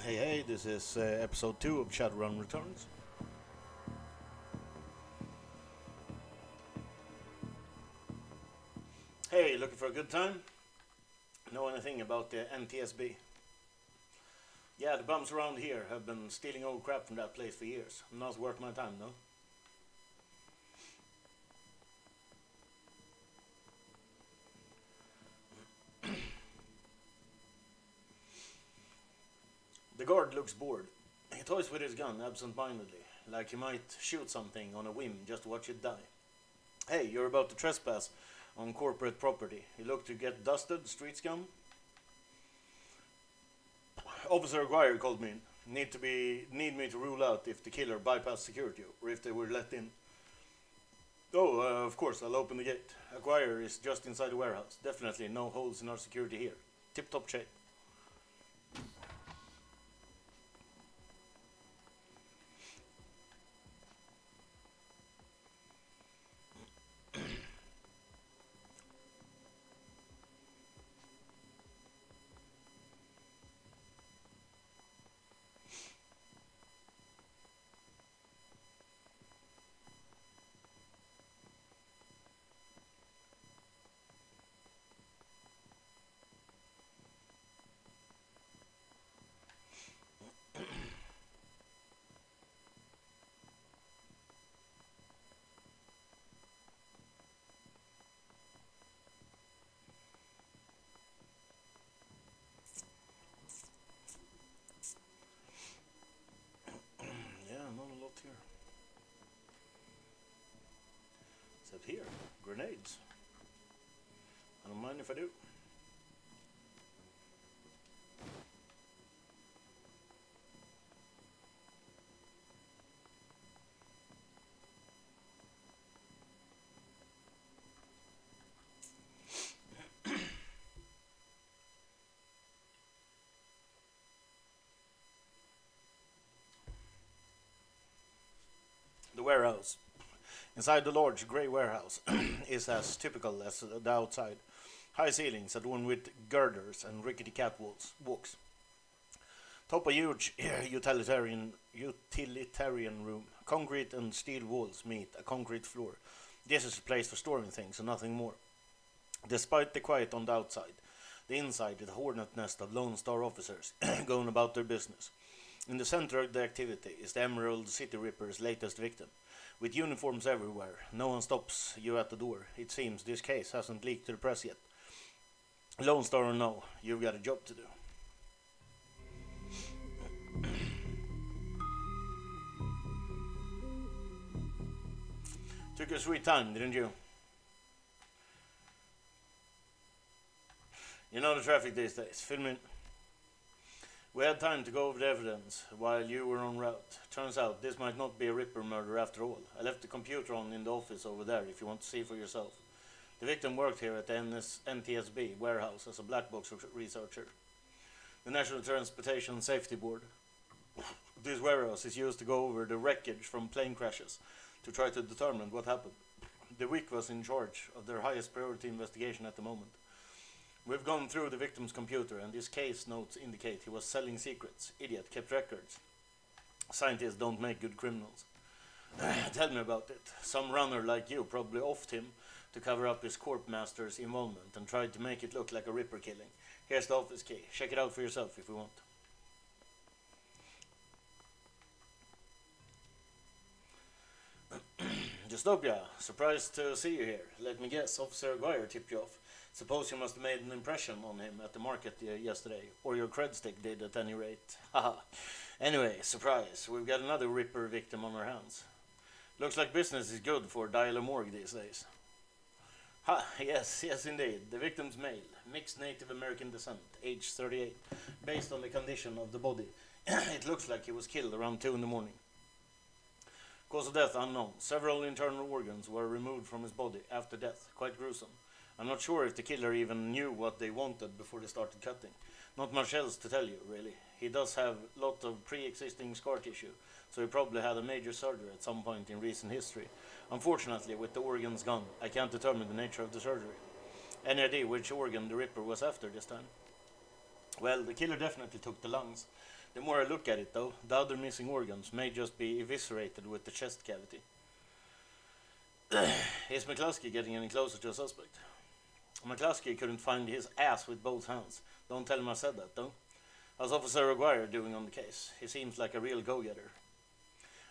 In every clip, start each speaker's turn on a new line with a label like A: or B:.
A: Hey, this is episode 2 of Shadowrun Returns. Hey, looking for a good time? Know anything about the NTSB? Yeah, the bums around here have been stealing old crap from that place for years. Not worth my time, though. The guard looks bored. He toys with his gun absent-mindedly, like he might shoot something on a whim just to watch it die. Hey, you're about to trespass on corporate property. You look to get dusted, street scum? Officer Aguirre called me in. Need me to rule out if the killer bypassed security or if they were let in. Oh, of course, I'll open the gate. Aguirre is just inside the warehouse. Definitely no holes in our security here. Tip-top shape. Yeah, not a lot here. Except here, grenades. I don't mind if I do. The warehouse. Inside the large grey warehouse is as typical as the outside. High ceilings adorned with girders and rickety catwalks. Top a huge utilitarian room. Concrete and steel walls meet a concrete floor. This is a place for storing things and nothing more. Despite the quiet on the outside, the inside is a hornet nest of Lone Star officers going about their business. In the center of the activity is the Emerald City Ripper's latest victim. With uniforms everywhere, no one stops you at the door. It seems this case hasn't leaked to the press yet. Lone Star or no, you've got a job to do. Took your sweet time, didn't you? You know the traffic these days. Film in. We had time to go over the evidence while you were en route. Turns out this might not be a Ripper murder after all. I left the computer on in the office over there if you want to see for yourself. The victim worked here at the NTSB warehouse as a black box researcher. The National Transportation Safety Board. This warehouse is used to go over the wreckage from plane crashes to try to determine what happened. The WIC was in charge of their highest priority investigation at the moment. We've gone through the victim's computer and his case notes indicate he was selling secrets. Idiot, kept records. Scientists don't make good criminals. Tell me about it. Some runner like you probably offed him to cover up his corp master's involvement and tried to make it look like a Ripper killing. Here's the office key. Check it out for yourself if you want. Dystopia, surprised to see you here. Let me guess, Officer Aguirre tipped you off. Suppose you must have made an impression on him at the market yesterday, or your cred stick did at any rate. Haha. Anyway, surprise, we've got another Ripper victim on our hands. Looks like business is good for Dial Morgue these days. Ha, yes indeed. The victim's male, mixed Native American descent, age 38, based on the condition of the body. It looks like he was killed around 2 in the morning. Cause of death unknown. Several internal organs were removed from his body after death. Quite gruesome. I'm not sure if the killer even knew what they wanted before they started cutting. Not much else to tell you, really. He does have a lot of pre-existing scar tissue, so he probably had a major surgery at some point in recent history. Unfortunately, with the organs gone, I can't determine the nature of the surgery. Any idea which organ the Ripper was after this time? Well, the killer definitely took the lungs. The more I look at it, though, the other missing organs may just be eviscerated with the chest cavity. Is McCluskey getting any closer to a suspect? McCluskey couldn't find his ass with both hands. Don't tell him I said that, though. How's Officer Aguirre doing on the case? He seems like a real go-getter.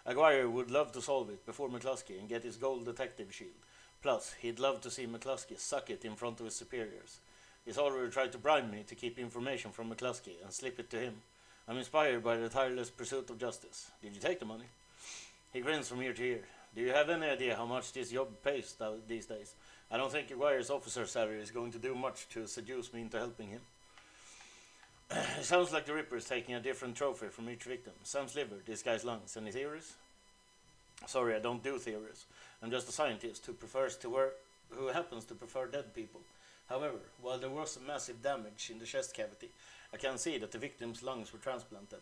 A: Aguirre would love to solve it before McCluskey and get his gold detective shield. Plus, he'd love to see McCluskey suck it in front of his superiors. He's already tried to bribe me to keep information from McCluskey and slip it to him. I'm inspired by the tireless pursuit of justice. Did you take the money? He grins from ear to ear. Do you have any idea how much this job pays these days? I don't think Aguirre's officer salary is going to do much to seduce me into helping him. It sounds like the Ripper is taking a different trophy from each victim. Sam's liver, this guy's lungs. Any theories? Sorry, I don't do theories. I'm just a scientist who happens to prefer dead people. However, while there was massive damage in the chest cavity, I can see that the victim's lungs were transplanted,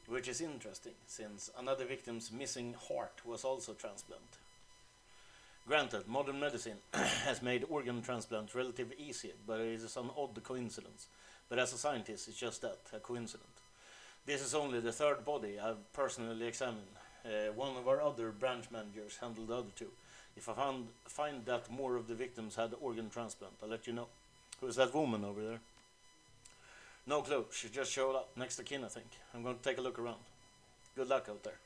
A: which is interesting, since another victim's missing heart was also transplanted. Granted, modern medicine has made organ transplant relatively easier, but it is an odd coincidence. But as a scientist, it's just that, a coincidence. This is only the third body I've personally examined. One of our other branch managers handled the other two. If I find that more of the victims had organ transplant, I'll let you know. Who is that woman over there? No clue. She just showed up next to Kin, I think. I'm going to take a look around. Good luck out there.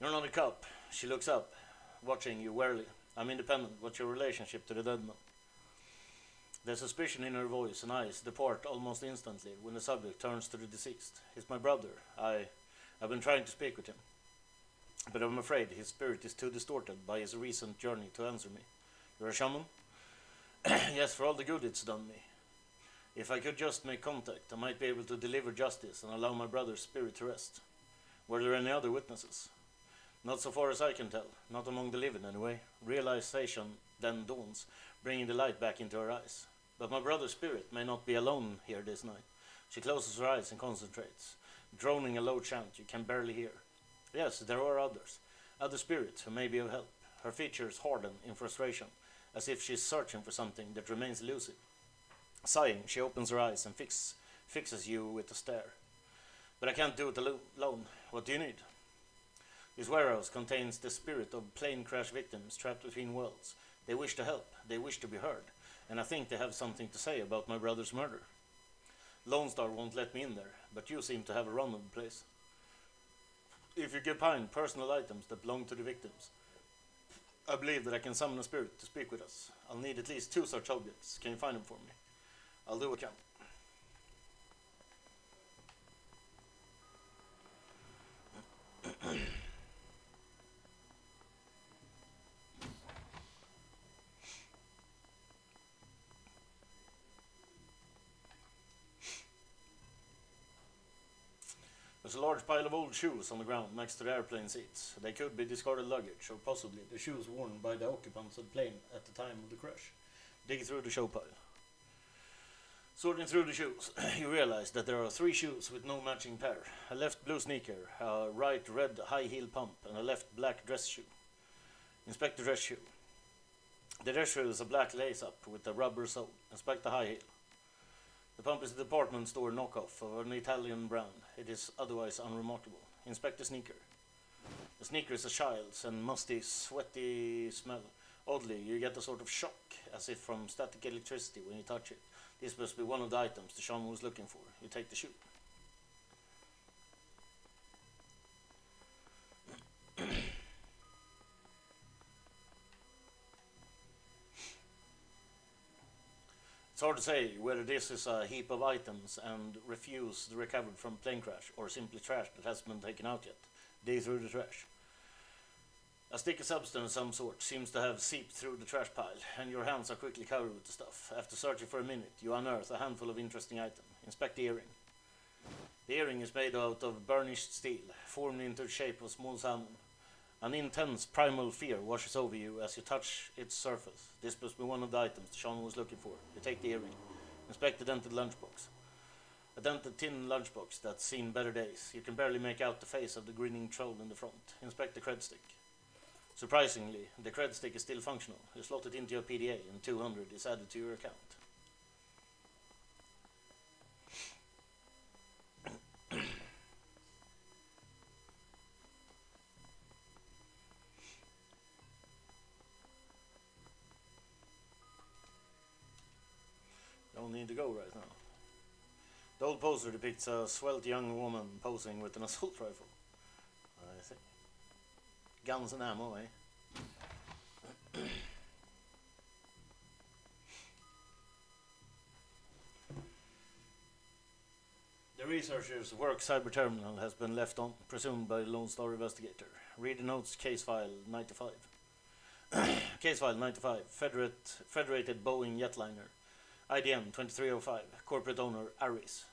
A: You're not a cop. She looks up, watching you warily. I'm independent. What's your relationship to the dead man? The suspicion in her voice and eyes depart almost instantly when the subject turns to the deceased. He's my brother. I've been trying to speak with him, but I'm afraid his spirit is too distorted by his recent journey to answer me. You're a shaman? Yes, for all the good it's done me. If I could just make contact, I might be able to deliver justice and allow my brother's spirit to rest. Were there any other witnesses? Not so far as I can tell. Not among the living, anyway. Realization then dawns, bringing the light back into her eyes. But my brother's spirit may not be alone here this night. She closes her eyes and concentrates, droning a low chant you can barely hear. Yes, there are others. Other spirits who may be of help. Her features harden in frustration, as if she's searching for something that remains elusive. Sighing, she opens her eyes and fixes you with a stare. But I can't do it alone. What do you need? This warehouse contains the spirit of plane crash victims trapped between worlds. They wish to help. They wish to be heard. And I think they have something to say about my brother's murder. Lone Star won't let me in there, but you seem to have a run of the place. If you can find personal items that belong to the victims, I believe that I can summon a spirit to speak with us. I'll need at least 2 such objects. Can you find them for me? I'll do what I can. There's a large pile of old shoes on the ground next to the airplane seats. They could be discarded luggage, or possibly the shoes worn by the occupants of the plane at the time of the crash. Dig through the show pile. Sorting through the shoes, you realize that there are 3 shoes with no matching pair. A left blue sneaker, a right red high heel pump, and a left black dress shoe. Inspect the dress shoe. The dress shoe is a black lace-up with a rubber sole. Inspect the high heel. The pump is a department store knockoff of an Italian brand. It is otherwise unremarkable. Inspect the sneaker. The sneaker is a child's and musty, sweaty smell. Oddly, you get a sort of shock, as if from static electricity when you touch it. This must be one of the items the shaman was looking for. You take the shoe. It's hard to say whether this is a heap of items and refuse recovered from plane crash or simply trash that hasn't been taken out yet. Dig through the trash. A sticky substance of some sort seems to have seeped through the trash pile, and your hands are quickly covered with the stuff. After searching for a minute, you unearth a handful of interesting items. Inspect the earring. The earring is made out of burnished steel, formed into the shape of small salmon. An intense primal fear washes over you as you touch its surface. This must be one of the items the shaman was looking for. You take the earring. Inspect the dented lunchbox. A dented tin lunchbox that's seen better days. You can barely make out the face of the grinning troll in the front. Inspect the cred stick. Surprisingly, the cred stick is still functional. You slot it into your PDA and 200 is added to your account. Don't need to go right now. The old poster depicts a svelte young woman posing with an assault rifle. I see. Guns and ammo, eh? The researcher's work cyber terminal has been left on, presumed by the Lone Star investigator. Read the notes, case file 95. Case file 95, Federated Boeing jetliner, IDM 2305, corporate owner Aris.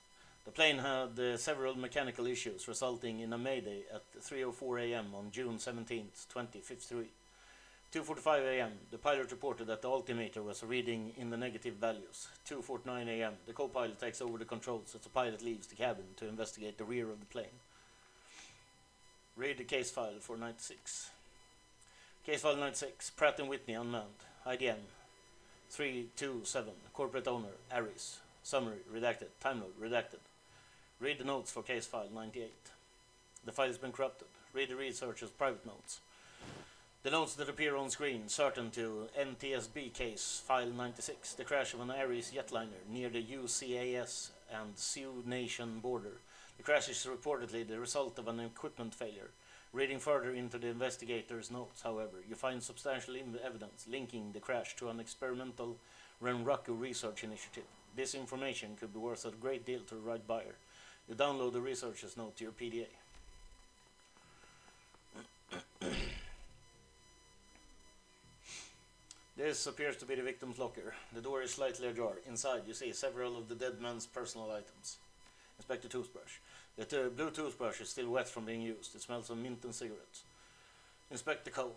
A: The plane had several mechanical issues resulting in a mayday at 3:04 a.m. on June 17, 2053. 2:45 a.m. the pilot reported that the altimeter was reading in the negative values. 2:49 a.m. the co-pilot takes over the controls as the pilot leaves the cabin to investigate the rear of the plane. Read the case file for 96. Case file 96, Pratt & Whitney unmanned, IDM 327, corporate owner Aris. Summary redacted, time load redacted. Read the notes for case file 98. The file has been corrupted. Read the researcher's private notes. The notes that appear on screen certain to NTSB case file 96, the crash of an Ares jetliner near the UCAS and Sioux Nation border. The crash is reportedly the result of an equipment failure. Reading further into the investigator's notes, however, you find substantial evidence linking the crash to an experimental Renraku research initiative. This information could be worth a great deal to the right buyer. You download the researcher's note to your PDA. This appears to be the victim's locker. The door is slightly ajar. Inside, you see several of the dead man's personal items. Inspect the toothbrush. The blue toothbrush is still wet from being used. It smells of mint and cigarettes. Inspect the comb.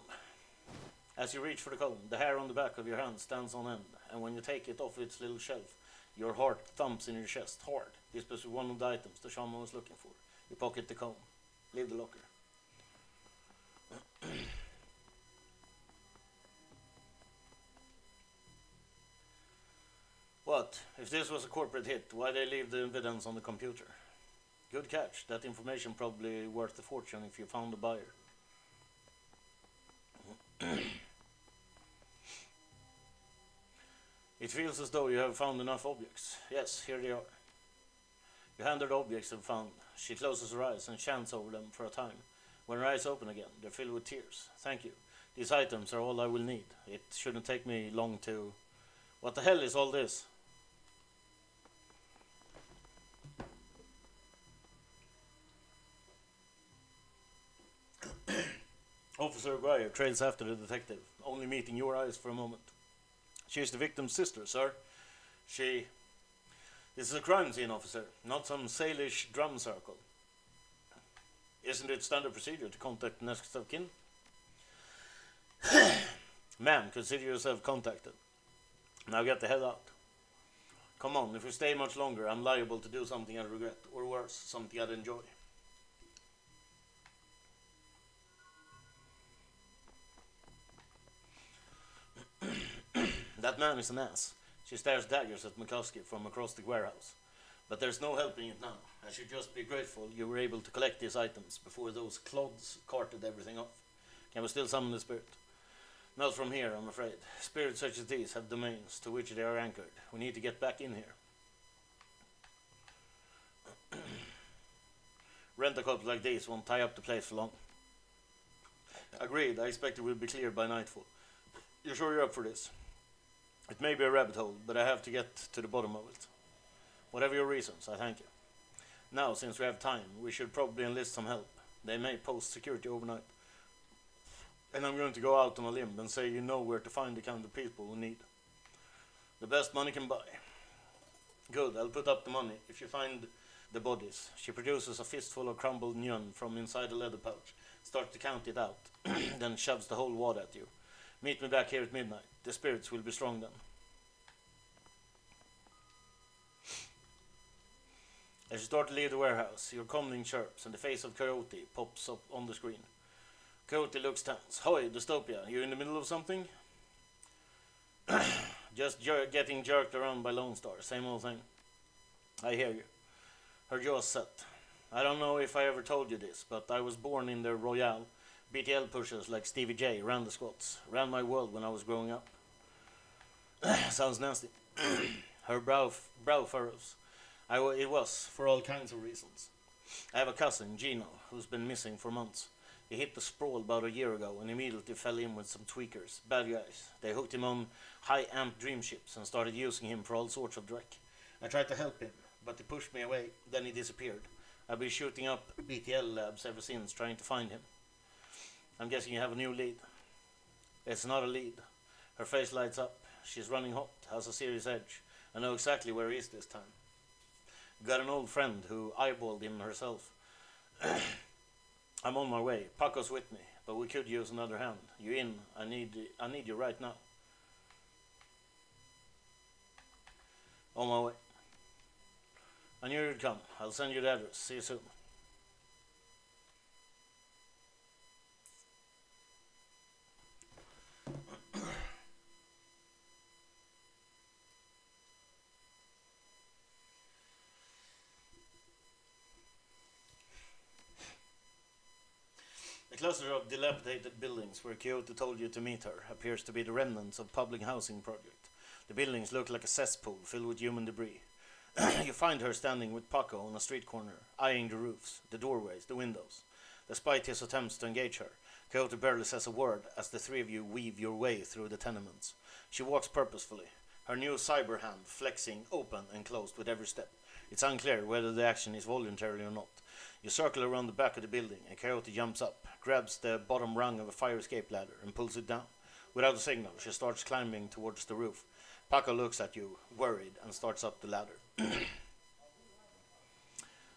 A: As you reach for the comb, the hair on the back of your hand stands on end, and when you take it off its little shelf, your heart thumps in your chest hard. This was one of the items the shaman was looking for. You pocket the comb. Leave the locker. What? If this was a corporate hit, why they leave the evidence on the computer? Good catch. That information probably worth a fortune if you found a buyer. It feels as though you have found enough objects. Yes, here they are. You hand her the objects you've found. She closes her eyes and chants over them for a time. When her eyes open again, they're filled with tears. Thank you. These items are all I will need. It shouldn't take me long to... What the hell is all this? Officer Breyer trails after the detective, only meeting your eyes for a moment. She is the victim's sister, sir. This is a crime scene, officer, not some Salish drum circle. Isn't it standard procedure to contact next of kin? Ma'am, consider yourself contacted. Now get the hell out. Come on, if you stay much longer, I'm liable to do something I regret, or worse, something I'd enjoy. That man is an ass. She stares daggers at McCluskey from across the warehouse. But there's no helping it now. I should just be grateful you were able to collect these items before those clods carted everything off. Can we still summon the spirit? Not from here, I'm afraid. Spirits such as these have domains to which they are anchored. We need to get back in here. Rent-a-cops like these won't tie up the place for long. Agreed, I expect it will be cleared by nightfall. You sure you're up for this? It may be a rabbit hole, but I have to get to the bottom of it. Whatever your reasons, I thank you. Now, since we have time, we should probably enlist some help. They may post security overnight. And I'm going to go out on a limb and say you know where to find the kind of people we need. The best money can buy. Good, I'll put up the money if you find the bodies. She produces a fistful of crumbled nyun from inside a leather pouch, starts to count it out, then shoves the whole wad at you. Meet me back here at midnight. The spirits will be strong then. As you start to leave the warehouse, your comlink chirps and the face of Coyote pops up on the screen. Coyote looks tense. Hoi, Dystopia, you in the middle of something? Just getting jerked around by Lone Star. Same old thing. I hear you. Her jaw's set. I don't know if I ever told you this, but I was born in the Royale. BTL pushers like Stevie J ran the squats. Ran my world when I was growing up. Sounds nasty. Her brow furrows. It was, for all kinds of reasons. I have a cousin, Gino, who's been missing for months. He hit the sprawl about a year ago and immediately fell in with some tweakers, bad guys. They hooked him on high-amp dream ships and started using him for all sorts of dreck. I tried to help him, but he pushed me away, then he disappeared. I've been shooting up BTL labs ever since, trying to find him. I'm guessing you have a new lead. It's not a lead. Her face lights up. She's running hot, has a serious edge. I know exactly where he is this time. Got an old friend who eyeballed him herself. I'm on my way. Paco's with me, but we could use another hand. You in? I need you right now. On my way. I knew you'd come. I'll send you the address. See you soon. The cluster of dilapidated buildings where Kyoto told you to meet her appears to be the remnants of public housing project. The buildings look like a cesspool filled with human debris. You find her standing with Paco on a street corner, eyeing the roofs, the doorways, the windows. Despite his attempts to engage her, Kyoto barely says a word as the three of you weave your way through the tenements. She walks purposefully, her new cyber hand flexing open and closed with every step. It's unclear whether the action is voluntary or not. You circle around the back of the building and Coyote jumps up, grabs the bottom rung of a fire escape ladder and pulls it down. Without a signal, she starts climbing towards the roof. Paco looks at you, worried, and starts up the ladder.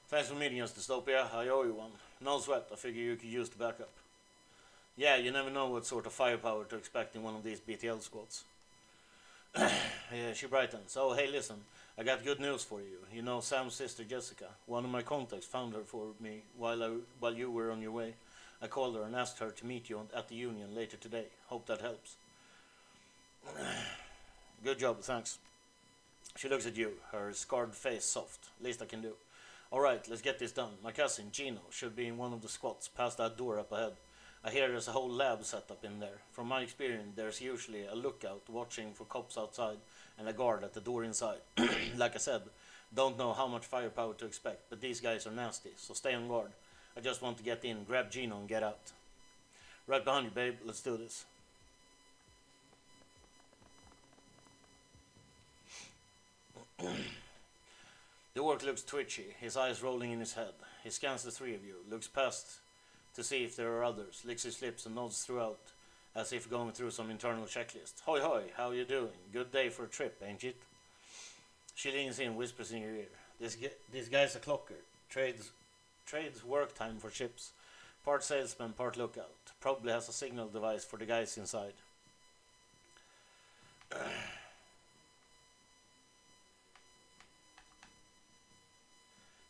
A: Thanks for meeting us, Dystopia. I owe you one. No sweat, I figure you could use the backup. Yeah, you never know what sort of firepower to expect in one of these BTL squads. Yeah, she brightens. Oh, hey, listen. I got good news for you. You know Sam's sister Jessica. One of my contacts found her for me while you were on your way. I called her and asked her to meet you at the Union later today. Hope that helps. Good job, thanks. She looks at you, her scarred face soft. Least I can do. Alright, let's get this done. My cousin, Gino, should be in one of the squats past that door up ahead. I hear there's a whole lab set up in there. From my experience, there's usually a lookout watching for cops outside and a guard at the door inside. Like I said, don't know how much firepower to expect, but these guys are nasty, so stay on guard. I just want to get in, grab Gino and get out. Right behind you, babe. Let's do this. The orc looks twitchy, his eyes rolling in his head. He scans the three of you, looks past to see if there are others, licks his lips and nods throughout, as if going through some internal checklist. Hoi hoi, how you doing? Good day for a trip, ain't it? She leans in, whispers in your ear. This guy's a clocker. Trades work time for ships. Part salesman, part lookout. Probably has a signal device for the guys inside.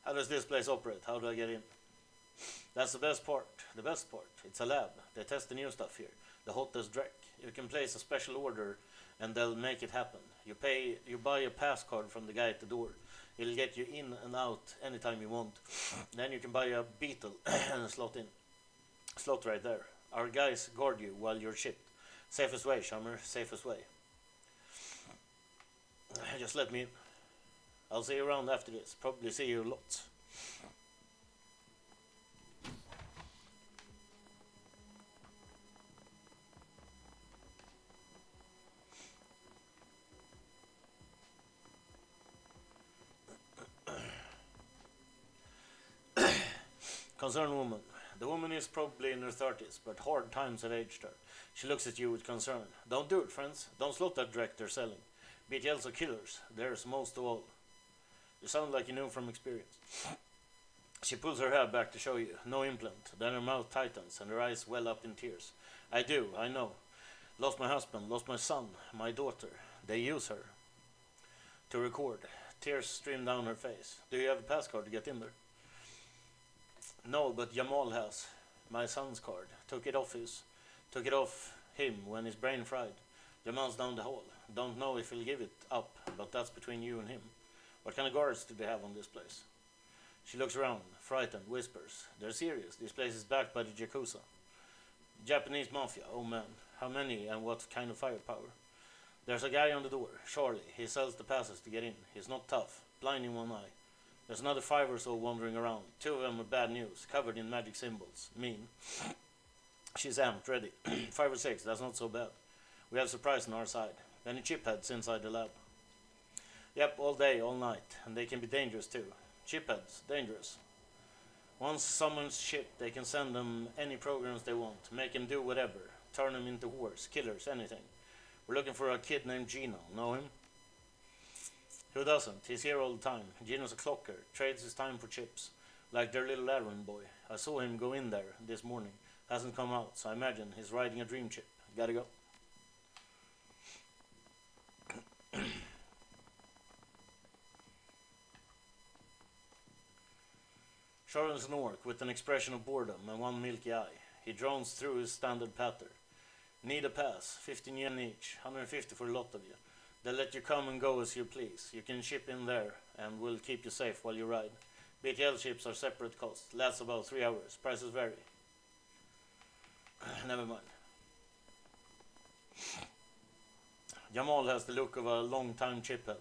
A: How does this place operate? How do I get in? That's the best part. The best part. It's a lab. They test the new stuff here. The hottest dreck. You can place a special order and they'll make it happen. You buy a pass card from the guy at the door. He'll get you in and out anytime you want. Then you can buy a beetle and slot in. Slot right there. Our guys guard you while you're shipped. Safest way, Summer. Safest way. Just let me in. I'll see you around after this. Probably see you lots. Concerned woman. The woman is probably in her 30s, but hard times have aged her. She looks at you with concern. Don't do it, friends. Don't slot that dreck they're selling. BTLs are killers. Theirs most of all. You sound like you know from experience. She pulls her hair back to show you. No implant. Then her mouth tightens and her eyes well up in tears. I do, I know. Lost my husband, lost my son, my daughter. They use her to record. Tears stream down her face. Do you have a pass card to get in there? No, but Jamal has. My son's card. Took it off him when his brain fried. The man's down the hall. Don't know if he'll give it up, but that's between you and him. What kind of guards do they have on this place? She looks around, frightened, whispers. They're serious. This place is backed by the Yakuza. Japanese mafia, oh man. How many and what kind of firepower? There's a guy on the door, Charlie. He sells the passes to get in. He's not tough, blind in one eye. There's another 5 or so wandering around. 2 of them with bad news, covered in magic symbols. Mean. She's amped, ready. 5 or 6, that's not so bad. We have surprise on our side. Any chipheads inside the lab? Yep, all day, all night. And they can be dangerous too. Chipheads, dangerous. Once someone's shipped, they can send them any programs they want. Make them do whatever. Turn them into whores, killers, anything. We're looking for a kid named Gino. Know him? Who doesn't? He's here all the time. Gino's a clocker. Trades his time for chips. Like their little errand boy. I saw him go in there this morning. Hasn't come out, so I imagine he's riding a dream chip. Gotta go. Charles Nork with an expression of boredom and one milky eye. He drones through his standard patter. Need a pass, 15 yen each, 150 for a lot of you. They'll let you come and go as you please. You can ship in there and we'll keep you safe while you ride. BTL ships are separate cost, lasts about 3 hours, prices vary. Never mind. Jamal has the look of a long-time chiphead,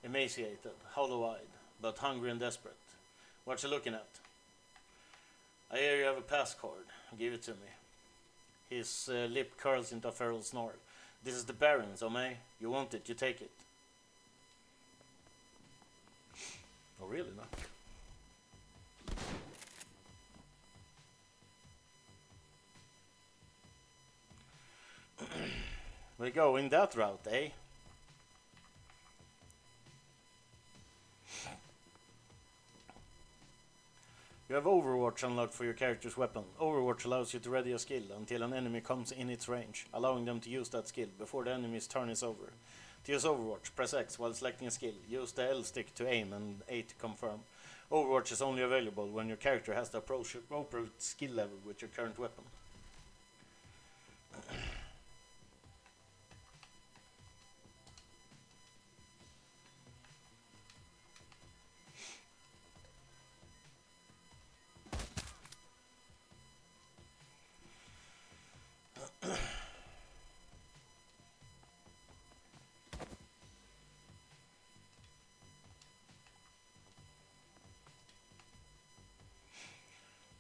A: emaciated, hollow-eyed, but hungry and desperate. What you looking at? I hear you have a pass card. Give it to me. His lip curls into a feral snarl. This is the Baron's, Omei. You want it, you take it. Oh, really? No. We go in that route, eh? You have Overwatch unlocked for your character's weapon. Overwatch allows you to ready a skill until an enemy comes in its range, allowing them to use that skill before the enemy's turn is over. To use Overwatch, press X while selecting a skill. Use the L stick to aim and A to confirm. Overwatch is only available when your character has the appropriate skill level with your current weapon.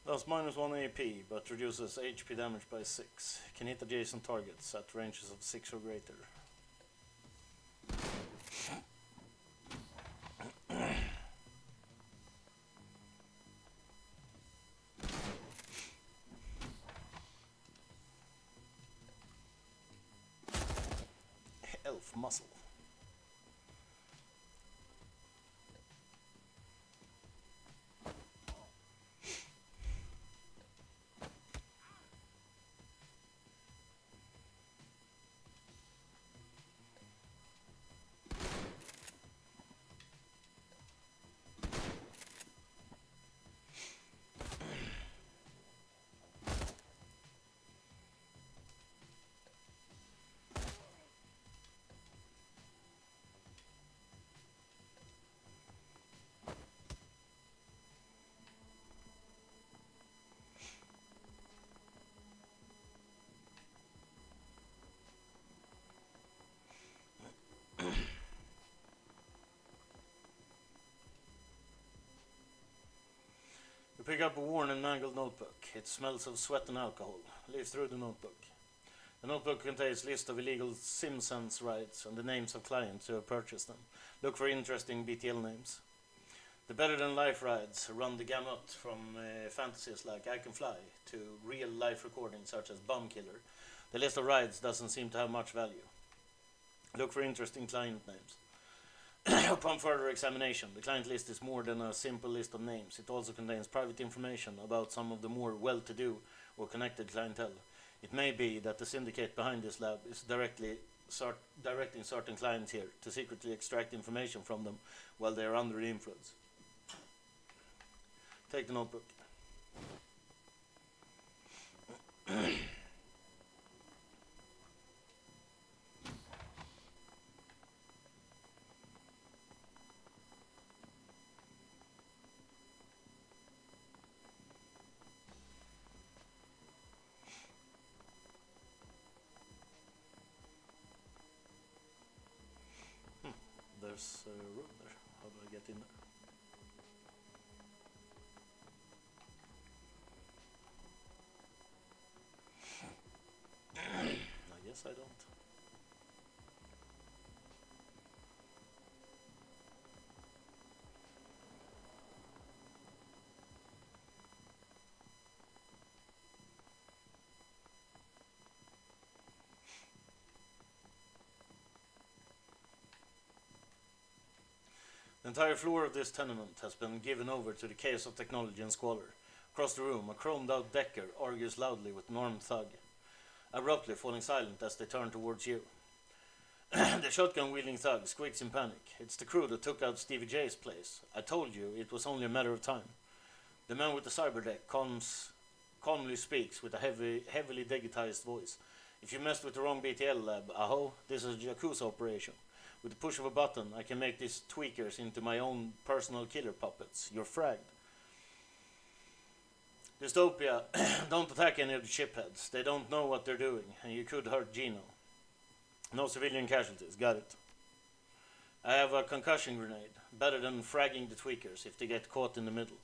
A: Does -1 AP, but reduces HP damage by 6. Can hit adjacent targets at ranges of 6 or greater. Elf muscle. You pick up a worn and mangled notebook. It smells of sweat and alcohol. Leaf through the notebook. The notebook contains a list of illegal SimSense rides and the names of clients who have purchased them. Look for interesting BTL names. The better-than-life rides run the gamut from fantasies like I Can Fly to real-life recordings such as Bum Killer. The list of rides doesn't seem to have much value. Look for interesting client names. Upon further examination, the client list is more than a simple list of names. It also contains private information about some of the more well-to-do or connected clientele. It may be that the syndicate behind this lab is directing certain clients here to secretly extract information from them while they are under the influence. Take the notebook. There's a room there. How do I get in there? I guess I don't. The entire floor of this tenement has been given over to the chaos of technology and squalor. Across the room, a chromed-out Decker argues loudly with an armed thug, abruptly falling silent as they turn towards you. The shotgun-wielding thug squeaks in panic. It's the crew that took out Stevie J's place. I told you it was only a matter of time. The man with the cyberdeck calmly speaks with a heavily digitized voice. If you messed with the wrong BTL lab, aho, this is a Yakuza operation. With the push of a button, I can make these tweakers into my own personal killer puppets. You're fragged. Dystopia, don't attack any of the shipheads. They don't know what they're doing, and you could hurt Gino. No civilian casualties, got it. I have a concussion grenade. Better than fragging the tweakers if they get caught in the middle.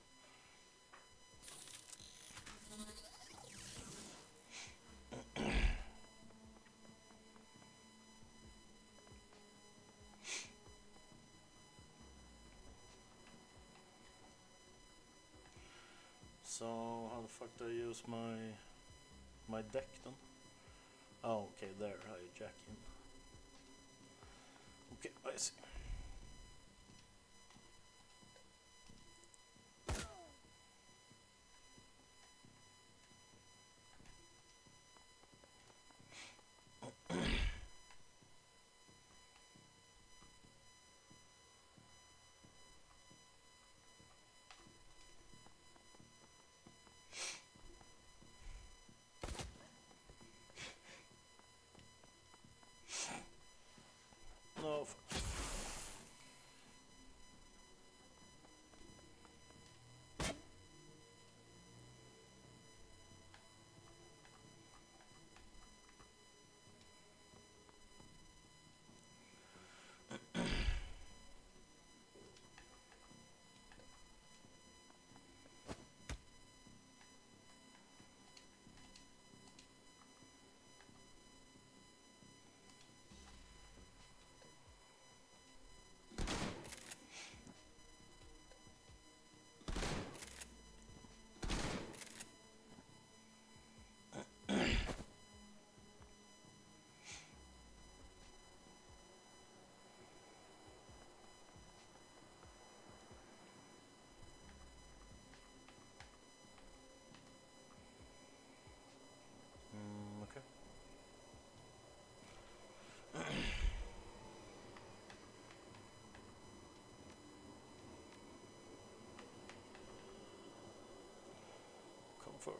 A: So how the fuck do I use my deck then? Oh, okay, there I jack in. Okay, I see. No, okay. Confirm.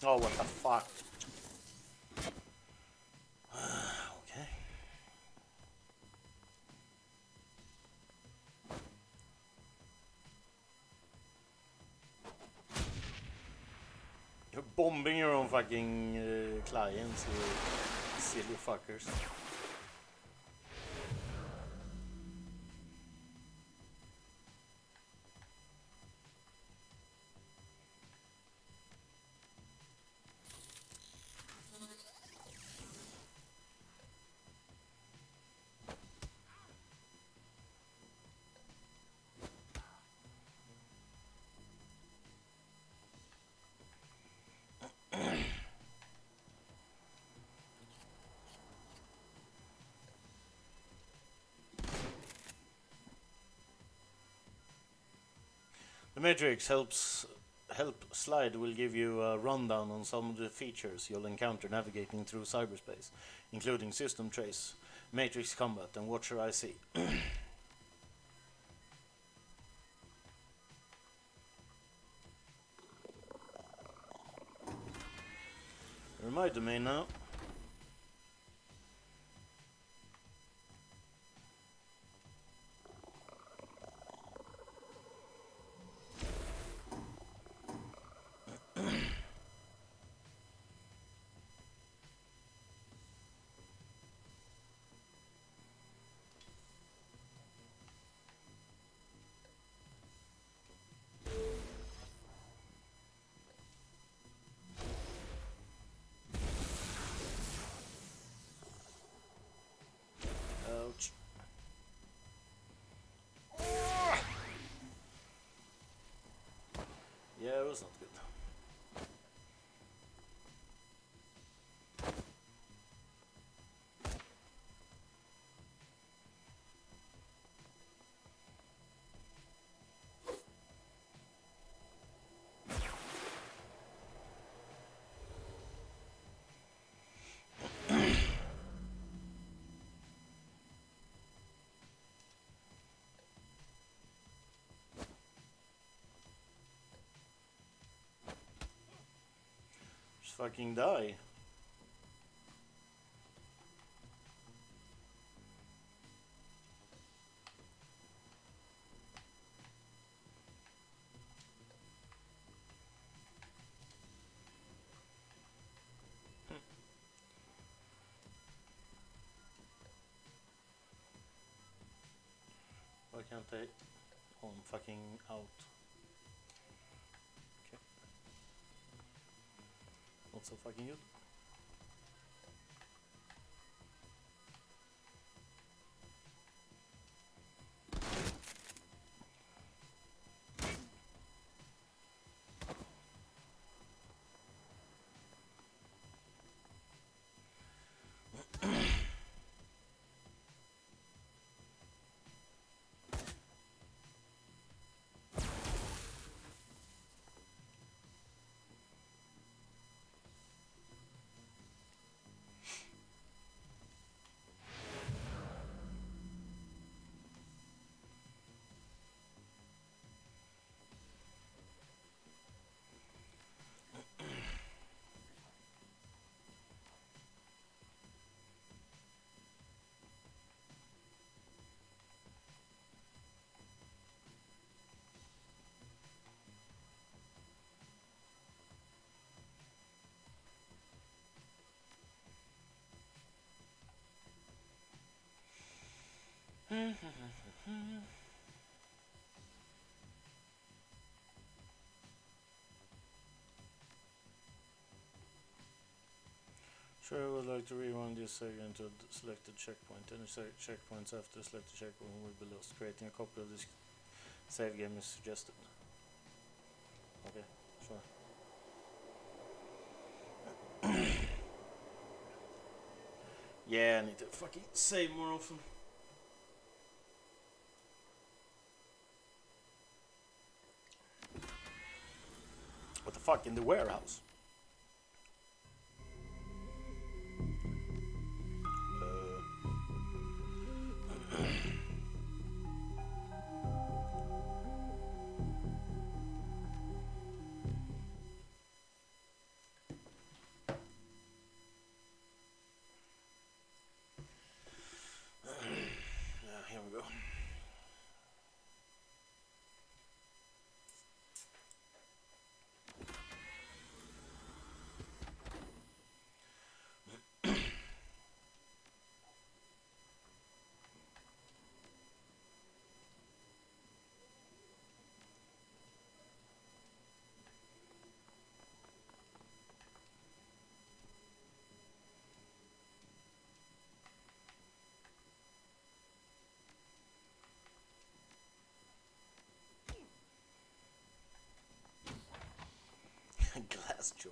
A: Oh, what the fuck? Okay. You're bombing your own fucking clients, you silly fuckers. The Matrix help slide will give you a rundown on some of the features you'll encounter navigating through cyberspace, including system trace, Matrix combat, and Watcher IC. You're my domain now. Ouch. Yeah, it was not good. Just fucking die. Why can't I? Oh, I'm fucking out. Okay. Not so fucking good. Sure, I would like to rewind this segment to the selected checkpoint. Any checkpoints after the selected checkpoint will be lost. Creating a copy of this save game is suggested. Okay, sure. Yeah, I need to fucking save more often. What the fuck, in the warehouse? Here we go. Glass jaw.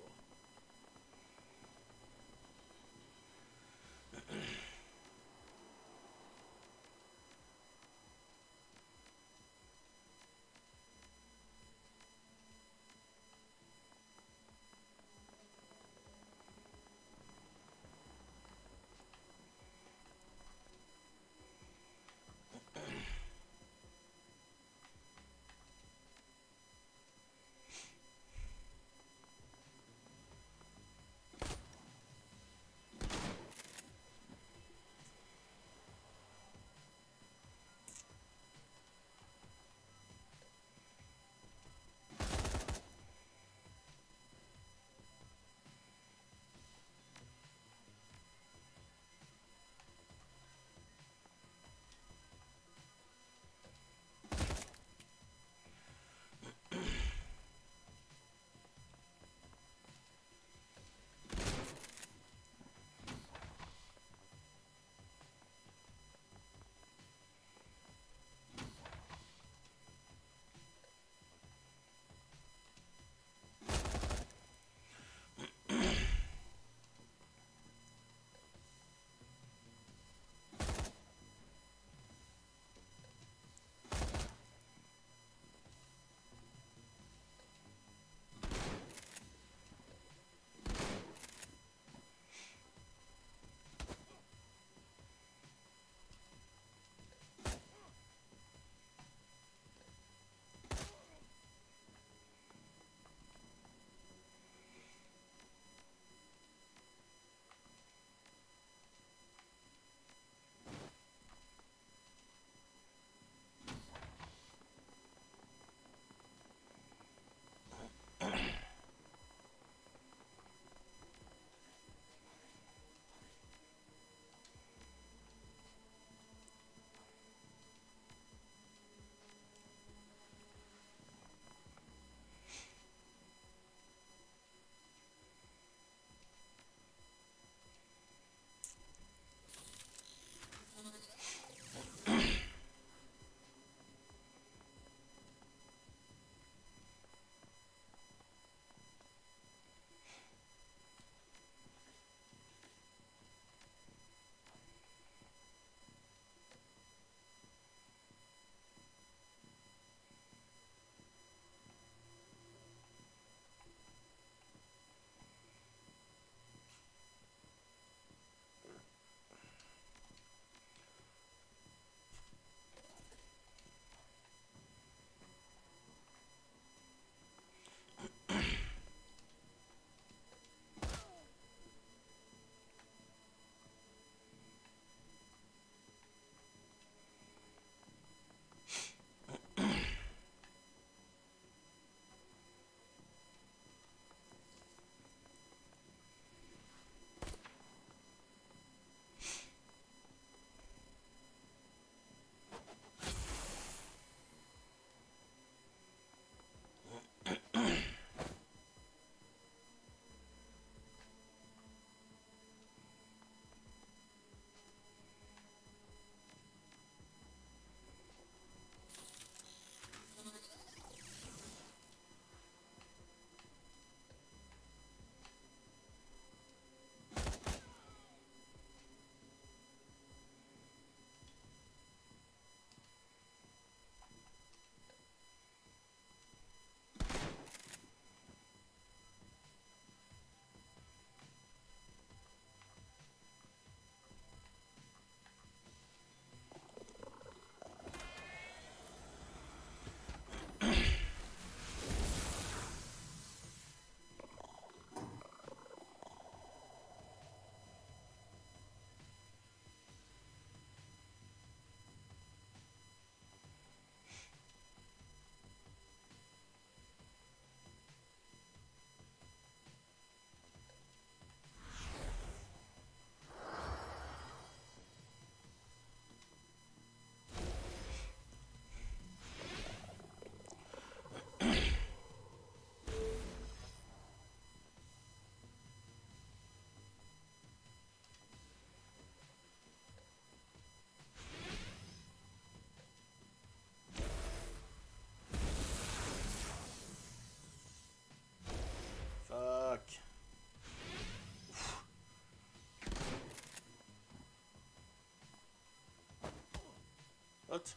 A: What?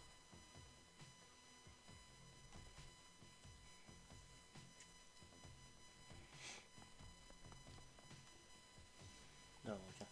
A: No, okay.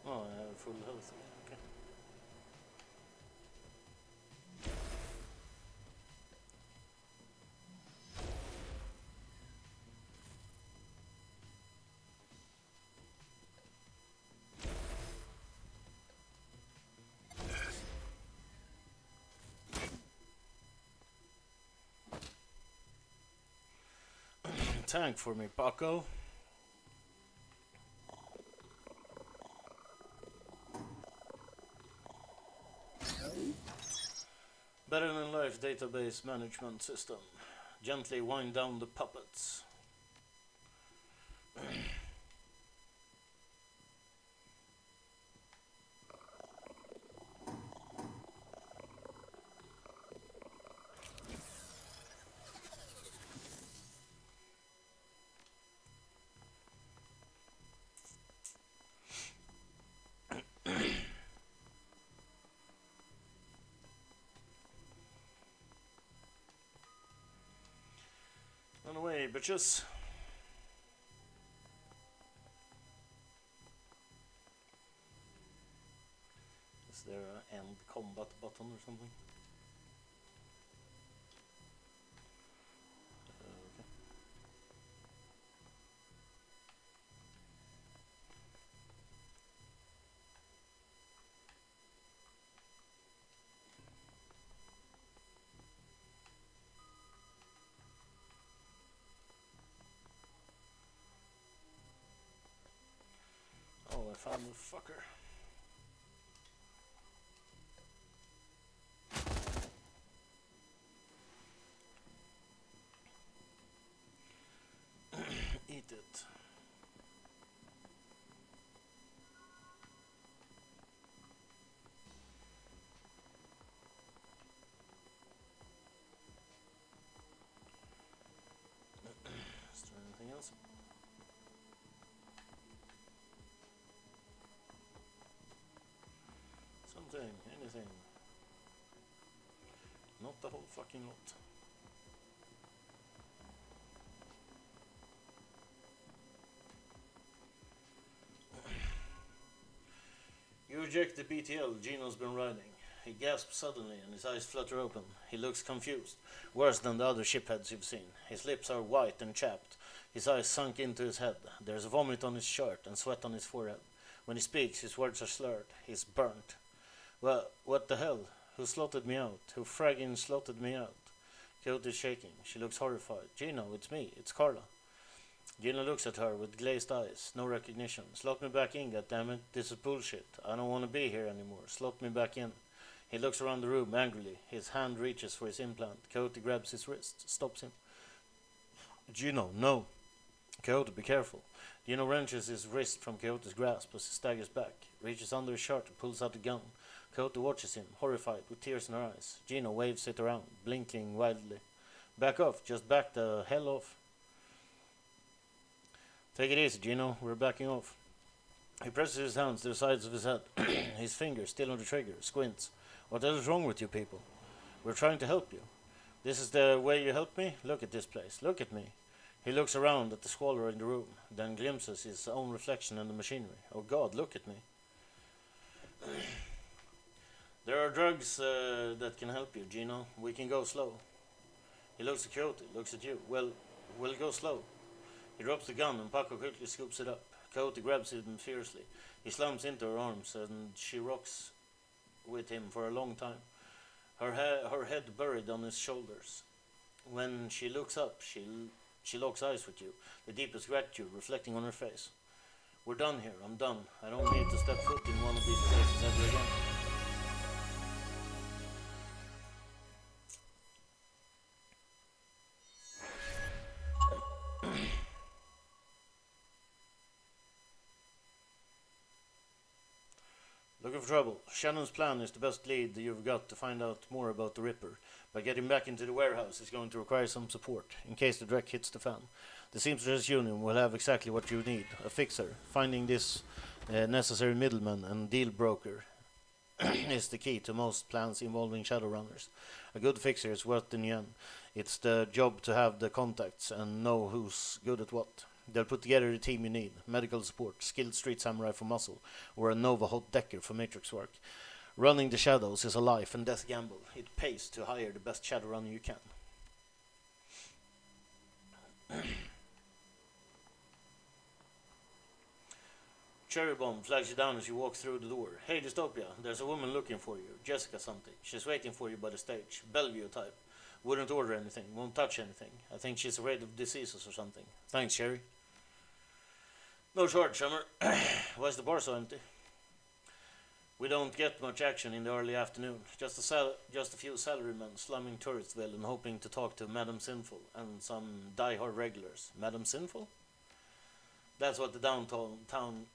A: Oh, I have full health again. Okay. Tank for me, Paco. Better than life database management system. Gently wind down the puppets. bitches. Is there an end combat button or something? Okay. Oh, I found the fucker. Eat it. Is there anything else? Something, anything. Not the whole fucking lot. You eject the BTL Gino's been riding. He gasps suddenly and his eyes flutter open. He looks confused, worse than the other shipheads you've seen. His lips are white and chapped, his eyes sunk into his head. There's vomit on his shirt and sweat on his forehead. When he speaks, his words are slurred. He's burnt. Well, what the hell? Who slotted me out? Who fragging slotted me out? Coyote is shaking. She looks horrified. Gino, it's me. It's Carla. Gino looks at her with glazed eyes. No recognition. Slot me back in, goddammit. This is bullshit. I don't want to be here anymore. Slot me back in. He looks around the room angrily. His hand reaches for his implant. Coyote grabs his wrist. Stops him. Gino, no. Coyote, be careful. Gino wrenches his wrist from Coyote's grasp as he staggers back. Reaches under his shirt and pulls out a gun. Coyote watches him, horrified, with tears in her eyes. Gino waves it around, blinking wildly. Back off. Just back the hell off. Take it easy, Gino. We're backing off. He presses his hands to the sides of his head. His fingers still on the trigger. Squints. What the hell is wrong with you people? We're trying to help you. This is the way you help me? Look at this place. Look at me. He looks around at the squalor in the room, then glimpses his own reflection in the machinery. Oh God, look at me. There are drugs that can help you, Gino. We can go slow. He looks at Coyote, looks at you. Well, we'll go slow. He drops the gun and Paco quickly scoops it up. Coyote grabs him fiercely. He slumps into her arms and she rocks with him for a long time. Her head buried on his shoulders. When she looks up, she locks eyes with you, the deepest gratitude reflecting on her face. We're done here. I'm done. I don't need to step foot in one of these places ever again. Looking for trouble. Shannon's plan is the best lead you've got to find out more about the Ripper. By getting back into the warehouse is going to require some support, in case the wreck hits the fan. The Seamstress Union will have exactly what you need, a fixer. Finding this necessary middleman and deal broker is the key to most plans involving Shadowrunners. A good fixer is worth the yen. It's the job to have the contacts and know who's good at what. They'll put together the team you need: medical support, skilled street samurai for muscle, or a Nova hot decker for matrix work. Running the shadows is a life and death gamble. It pays to hire the best Shadowrunner you can. Cherry Bomb flags you down as you walk through the door. Hey, Dystopia, there's a woman looking for you. Jessica something. She's waiting for you by the stage. Bellevue type. Wouldn't order anything, won't touch anything. I think she's afraid of diseases or something. Thanks, Sherry. No charge, Summer. Why is the bar so empty? We don't get much action in the early afternoon. Just a few salarymen slumming Touristville and hoping to talk to Madam Sinful and some die-hard regulars. Madam Sinful? That's what the downtown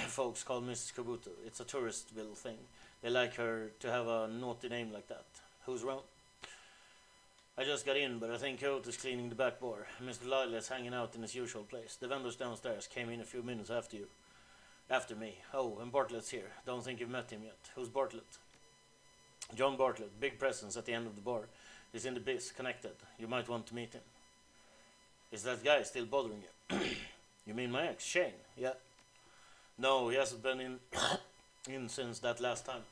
A: folks call Mrs. Kabuto. It's a Touristville thing. They like her to have a naughty name like that. Who's around? I just got in, but I think Coyote is cleaning the back bar. Mr. Lyle is hanging out in his usual place. The vendors downstairs came in a few minutes after you. After me. Oh, and Bartlett's here. Don't think you've met him yet. Who's Bartlett? John Bartlett. Big presence at the end of the bar. He's in the biz, connected. You might want to meet him. Is that guy still bothering you? You mean my ex, Shane? Yeah. No, he hasn't been in in since that last time.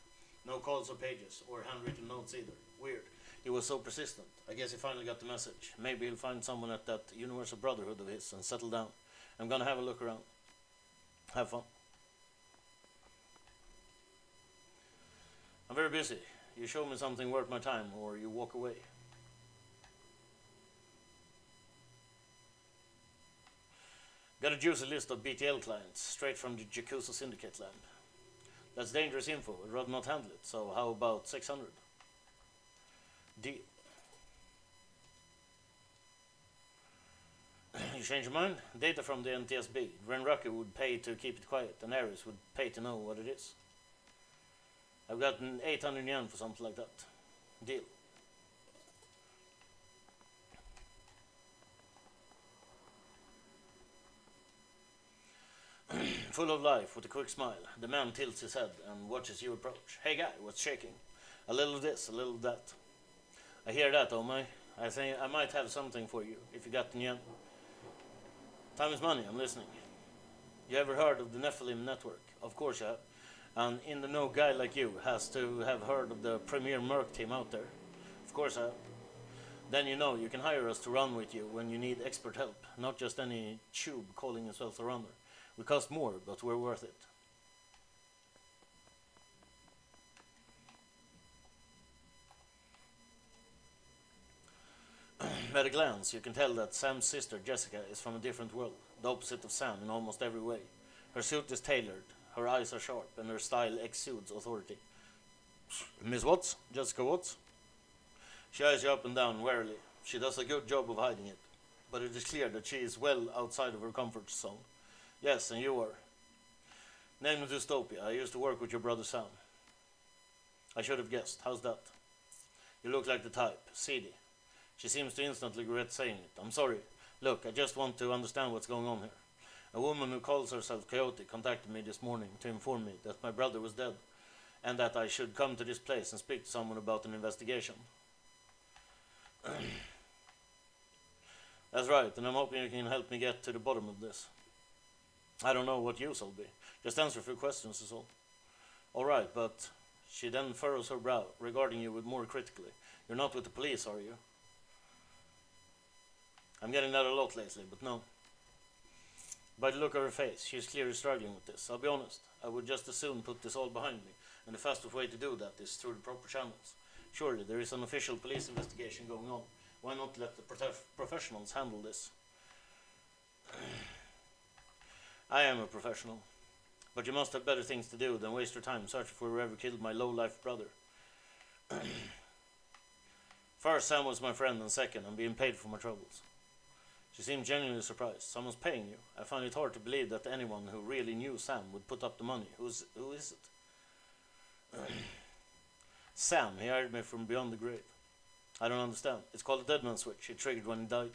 A: No calls or pages, or handwritten notes either. Weird. He was so persistent. I guess he finally got the message. Maybe he'll find someone at that universal brotherhood of his and settle down. I'm gonna have a look around. Have fun. I'm very busy. You show me something worth my time, or you walk away. Got a juicy list of BTL clients, straight from the Yakuza Syndicate land. That's dangerous info. I'd rather not handle it, so how about 600? Deal. You change your mind? Data from the NTSB. Renrucker would pay to keep it quiet, and Ares would pay to know what it is. I've gotten 800 yen for something like that. Deal. Full of life, with a quick smile, the man tilts his head and watches you approach. Hey guy, what's shaking? A little of this, a little of that. I hear that, oh my. I think I might have something for you, if you got the yen. Time is money, I'm listening. You ever heard of the Nephilim Network? Of course you have. An in-the-know guy like you has to have heard of the premier Merc team out there. Of course I have. Then you know you can hire us to run with you when you need expert help, not just any tube calling himself a runner. We cost more, but we're worth it. At a glance, you can tell that Sam's sister, Jessica, is from a different world, the opposite of Sam in almost every way. Her suit is tailored, her eyes are sharp, and her style exudes authority. Miss Watts? Jessica Watts? She eyes you up and down warily. She does a good job of hiding it, but it is clear that she is well outside of her comfort zone. Yes, and you are. Name of Dystopia. I used to work with your brother Sam. I should have guessed. How's that? You look like the type. Seedy. She seems to instantly regret saying it. I'm sorry. Look, I just want to understand what's going on here. A woman who calls herself Coyote contacted me this morning to inform me that my brother was dead, and that I should come to this place and speak to someone about an investigation. That's right, and I'm hoping you can help me get to the bottom of this. I don't know what use I'll be. Just answer a few questions is all. All right, but she then furrows her brow, regarding you with more critically. You're not with the police, are you? I'm getting that a lot lately, but no. By the look of her face, she is clearly struggling with this. I'll be honest, I would just as soon put this all behind me, and the fastest way to do that is through the proper channels. Surely there is an official police investigation going on. Why not let the professionals handle this? I am a professional, but you must have better things to do than waste your time searching for whoever killed my low-life brother. First, Sam was my friend, and second, I'm being paid for my troubles. She seemed genuinely surprised. Someone's paying you. I find it hard to believe that anyone who really knew Sam would put up the money. Who is it? Sam, he hired me from beyond the grave. I don't understand. It's called a dead man switch. It triggered when he died.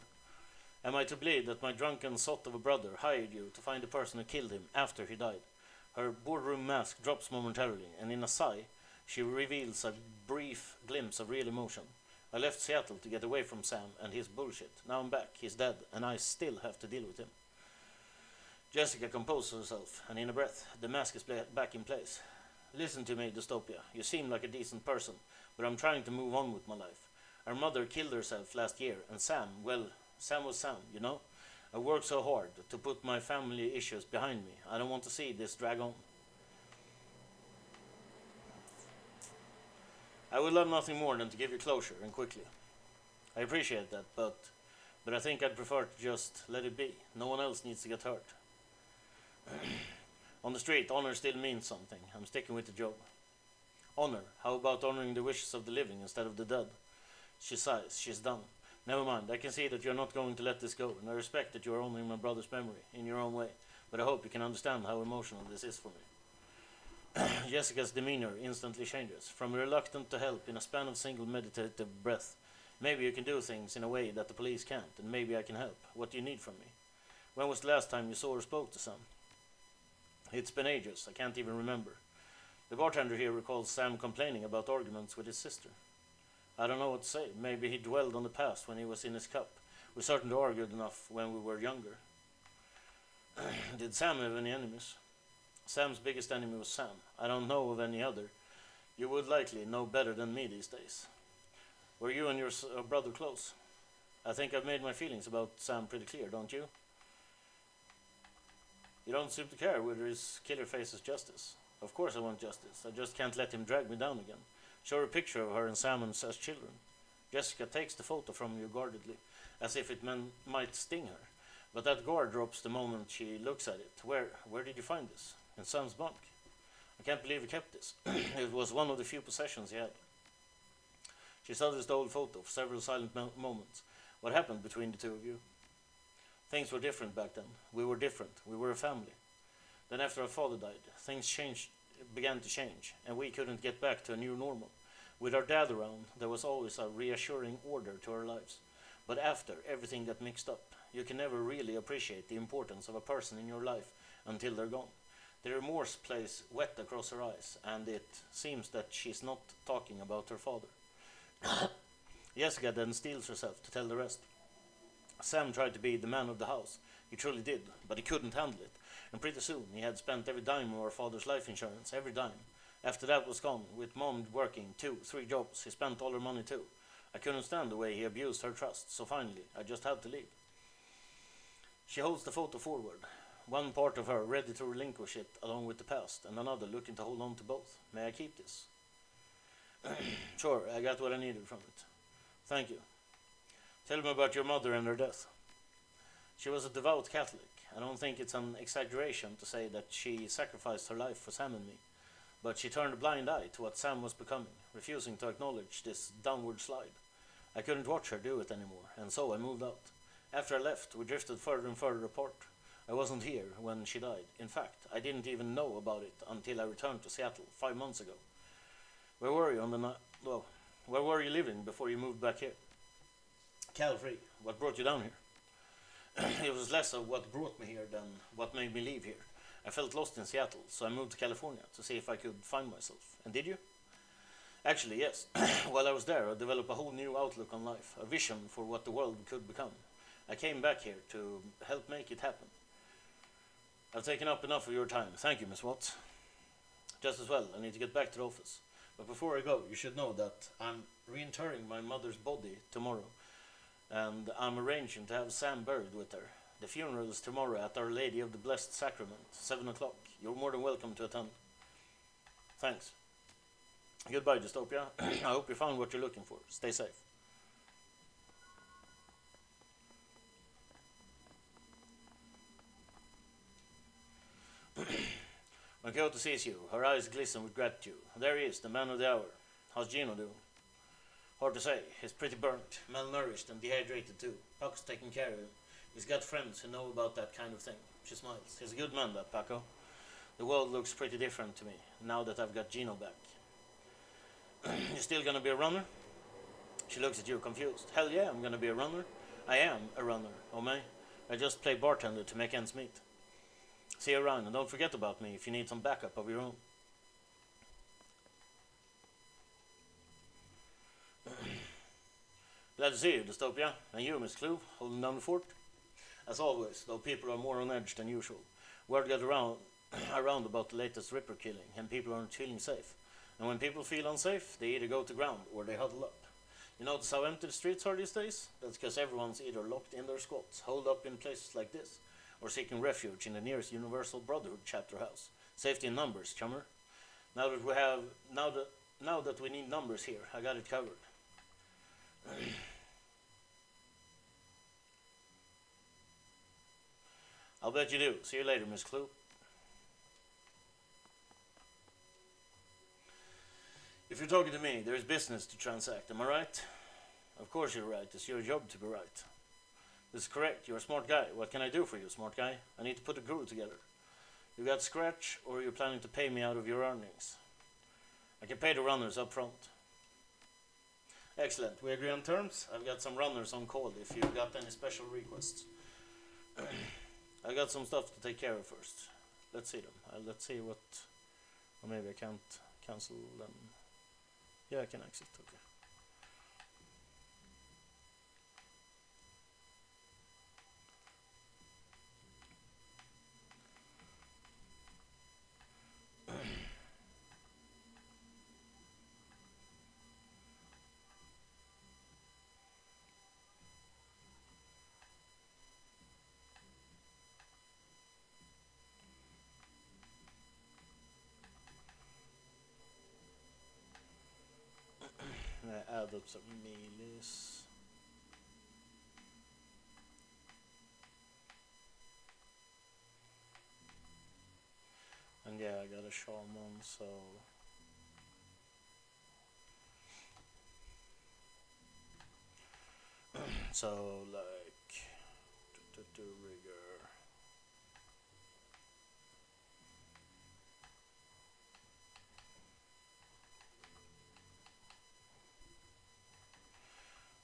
A: Am I to believe that my drunken sot of a brother hired you to find the person who killed him after he died? Her boardroom mask drops momentarily, and in a sigh, she reveals a brief glimpse of real emotion. I left Seattle to get away from Sam and his bullshit. Now I'm back. He's dead, and I still have to deal with him. Jessica composes herself, and in a breath, the mask is back in place. Listen to me, Dystopia. You seem like a decent person, but I'm trying to move on with my life. Our mother killed herself last year, and Sam, well, Sam was Sam, you know? I worked so hard to put my family issues behind me. I don't want to see this drag on. I would love nothing more than to give you closure, and quickly. I appreciate that, but I think I'd prefer to just let it be. No one else needs to get hurt. On the street, honor still means something. I'm sticking with the job. Honor? How about honoring the wishes of the living instead of the dead? She sighs. She's done. Never mind. I can see that you're not going to let this go, and I respect that you are honoring my brother's memory in your own way, but I hope you can understand how emotional this is for me. Jessica's demeanor instantly changes, from reluctant to help in a span of single meditative breath. Maybe you can do things in a way that the police can't, and maybe I can help. What do you need from me? When was the last time you saw or spoke to Sam? It's been ages. I can't even remember. The bartender here recalls Sam complaining about arguments with his sister. I don't know what to say. Maybe he dwelled on the past when he was in his cup. We certainly argued enough when we were younger. Did Sam have any enemies? Sam's biggest enemy was Sam. I don't know of any other. You would likely know better than me these days. Were you and your brother close? I think I've made my feelings about Sam pretty clear, don't you? You don't seem to care whether his killer faces justice. Of course I want justice. I just can't let him drag me down again. Show her a picture of her and Sam as children. Jessica takes the photo from you guardedly, as if it might sting her. But that guard drops the moment she looks at it. Where did you find this? In Sam's bunk. I can't believe he kept this. It was one of the few possessions he had. She studies the old photo for several silent moments. What happened between the two of you? Things were different back then. We were different. We were a family. Then after our father died, things began to change, and we couldn't get back to a new normal. With our dad around, there was always a reassuring order to our lives. But after everything got mixed up, you can never really appreciate the importance of a person in your life until they're gone. The remorse plays wet across her eyes, and it seems that she's not talking about her father. Jessica then steels herself to tell the rest. Sam tried to be the man of the house. He truly did, but he couldn't handle it. And pretty soon he had spent every dime of our father's life insurance, every dime. After that was gone, with Mom working 2-3 jobs, he spent all her money too. I couldn't stand the way he abused her trust, so finally I just had to leave. She holds the photo forward, one part of her ready to relinquish it along with the past, and another looking to hold on to both. May I keep this? Sure, I got what I needed from it. Thank you. Tell me about your mother and her death. She was a devout Catholic. I don't think it's an exaggeration to say that she sacrificed her life for Sam and me. But she turned a blind eye to what Sam was becoming, refusing to acknowledge this downward slide. I couldn't watch her do it anymore, and so I moved out. After I left, we drifted further and further apart. I wasn't here when she died. In fact, I didn't even know about it until I returned to Seattle 5 months ago. Where were you on the night? Well, where were you living before you moved back here? Cal-free. What brought you down here? It was less of what brought me here than what made me leave here. I felt lost in Seattle, so I moved to California to see if I could find myself. And did you? Actually, yes. While I was there, I developed a whole new outlook on life, a vision for what the world could become. I came back here to help make it happen. I've taken up enough of your time. Thank you, Miss Watts. Just as well, I need to get back to the office. But before I go, you should know that I'm reinterring my mother's body tomorrow, and I'm arranging to have Sam buried with her. The funeral is tomorrow at Our Lady of the Blessed Sacrament, 7 o'clock. You're more than welcome to attend. Thanks. Goodbye, Dystopia. I hope you found what you're looking for. Stay safe. When Kyoto sees you, her eyes glisten with gratitude. There he is, the man of the hour. How's Gino doing? Hard to say. He's pretty burnt, malnourished and dehydrated too. Paco's taking care of him. He's got friends who know about that kind of thing. She smiles. He's a good man, that Paco. The world looks pretty different to me, now that I've got Gino back. You still gonna be a runner? She looks at you, confused. Hell yeah, I'm gonna be a runner. I am a runner, oh my. I just play bartender to make ends meet. See you around, and don't forget about me if you need some backup of your own. Glad to see you, Dystopia. And you, Miss Clue, holding down the fort? As always, though people are more on edge than usual. Word got around about the latest Ripper killing, and people aren't feeling safe. And when people feel unsafe, they either go to ground or they huddle up. You notice how empty the streets are these days? That's because everyone's either locked in their squats, holed up in places like this, or seeking refuge in the nearest Universal Brotherhood chapter house. Safety in numbers, chummer. Now that we need numbers here, I got it covered. I'll bet you do. See you later, Miss Clue. If you're talking to me, there is business to transact, am I right? Of course you're right. It's your job to be right. This is correct. You're a smart guy. What can I do for you, smart guy? I need to put a crew together. You got scratch, or you're planning to pay me out of your earnings? I can pay the runners up front. Excellent. We agree on terms. I've got some runners on call if you've got any special requests. I got some stuff to take care of first. Let's see them. Let's see what... Or maybe I can't cancel them. Yeah, I can exit. Okay. Add up some melees. And yeah, I got a shaman, so so like rigor.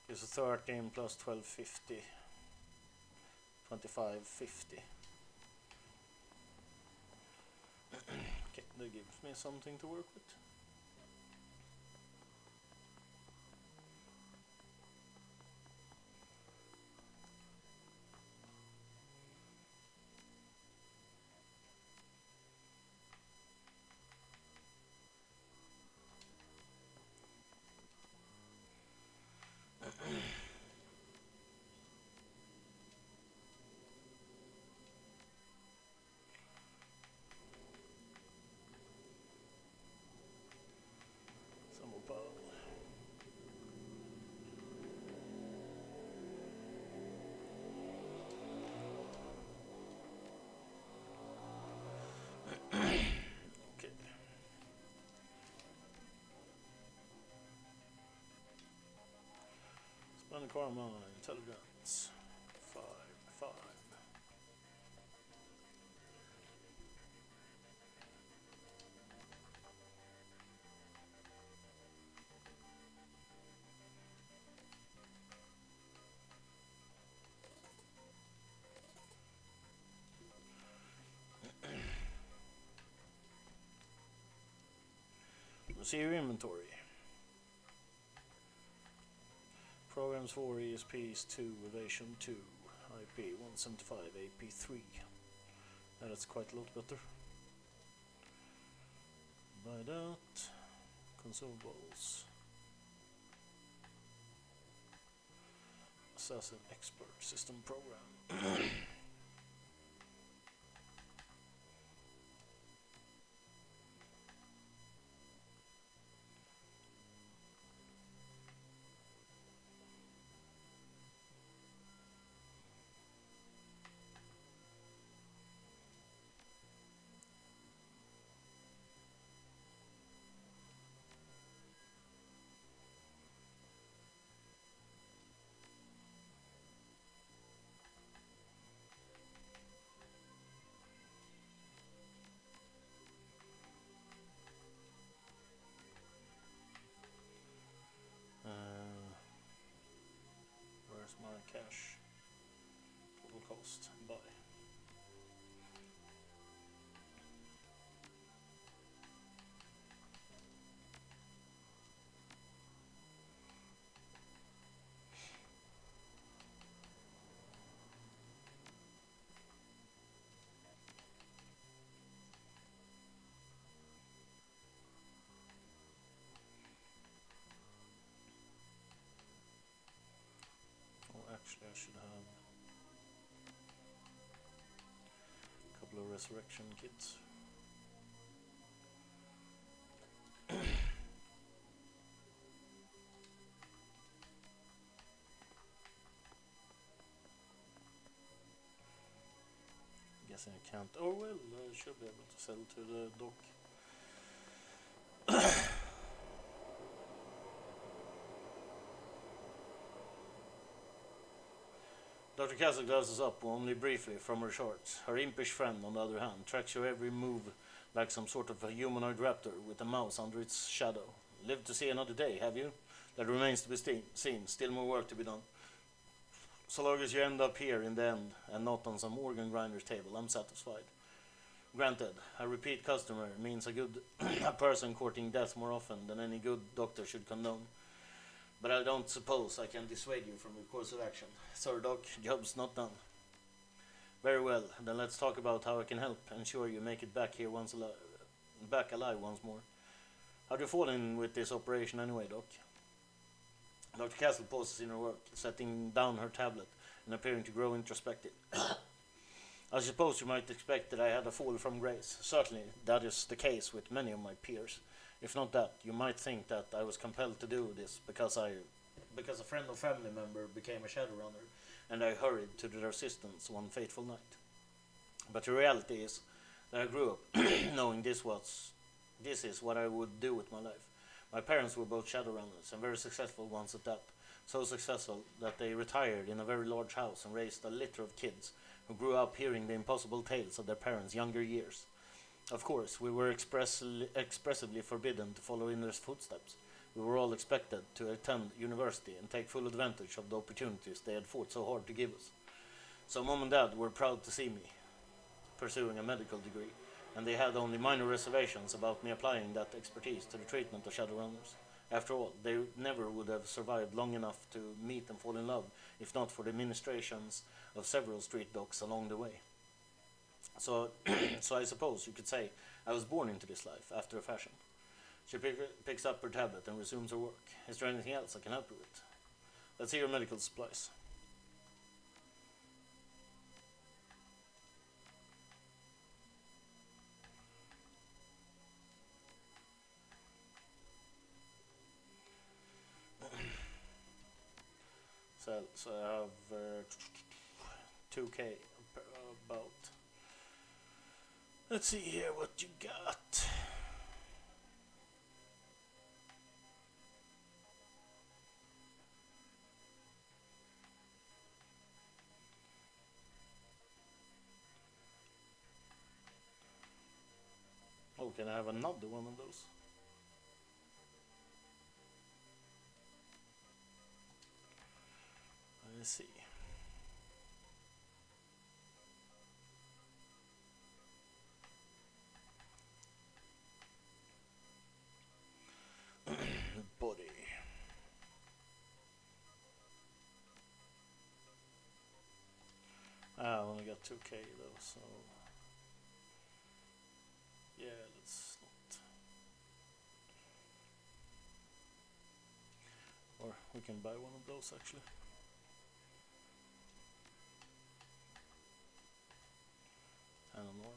A: It's a 13 plus 1250. 2550. Okay, that gives me something to work with. Some more power. Okay. Spend karma, intelligence. 5, 5. See your inventory. Programs 4, ESPs 2, Evasion 2, IP 175, AP 3. That's quite a lot better. Buy that. Consumables. Assassin Expert System Program. Where's my cash? Total cost. Buy. Oh, actually, I should have a couple of resurrection kits. Guessing I can't. Oh well, I should be able to sell to the dock. Dr. Castle glasses up only briefly from her shorts. Her impish friend, on the other hand, tracks your every move like some sort of a humanoid raptor with a mouse under its shadow. Lived to see another day, have you? That remains to be seen. Still more work to be done. So long as you end up here in the end and not on some organ grinder's table, I'm satisfied. Granted, a repeat customer means a person courting death more often than any good doctor should condone. But I don't suppose I can dissuade you from your course of action. Sorry, Doc, job's not done. Very well, then let's talk about how I can help ensure you make it back here back alive once more. How'd you fall in with this operation anyway, Doc? Dr. Castle pauses in her work, setting down her tablet and appearing to grow introspective. I suppose you might expect that I had a fall from grace. Certainly, that is the case with many of my peers. If not that, you might think that I was compelled to do this because a friend or family member became a Shadowrunner, and I hurried to their assistance one fateful night. But the reality is that I grew up knowing this is what I would do with my life. My parents were both Shadowrunners and very successful ones at that. So successful that they retired in a very large house and raised a litter of kids who grew up hearing the impossible tales of their parents' younger years. Of course, we were expressively forbidden to follow in their footsteps. We were all expected to attend university and take full advantage of the opportunities they had fought so hard to give us. So mom and dad were proud to see me pursuing a medical degree, and they had only minor reservations about me applying that expertise to the treatment of Shadowrunners. After all, they never would have survived long enough to meet and fall in love if not for the ministrations of several street dogs along the way. So, so I suppose you could say I was born into this life after a fashion. She picks up her tablet and resumes her work. Is there anything else I can help you with? Let's see your medical supplies. So I have 2k about. Let's see here what you got. Oh, can I have another one of those? Let's see. Body. I only got 2k though, so yeah, let's not. Or we can buy one of those actually. And an arm.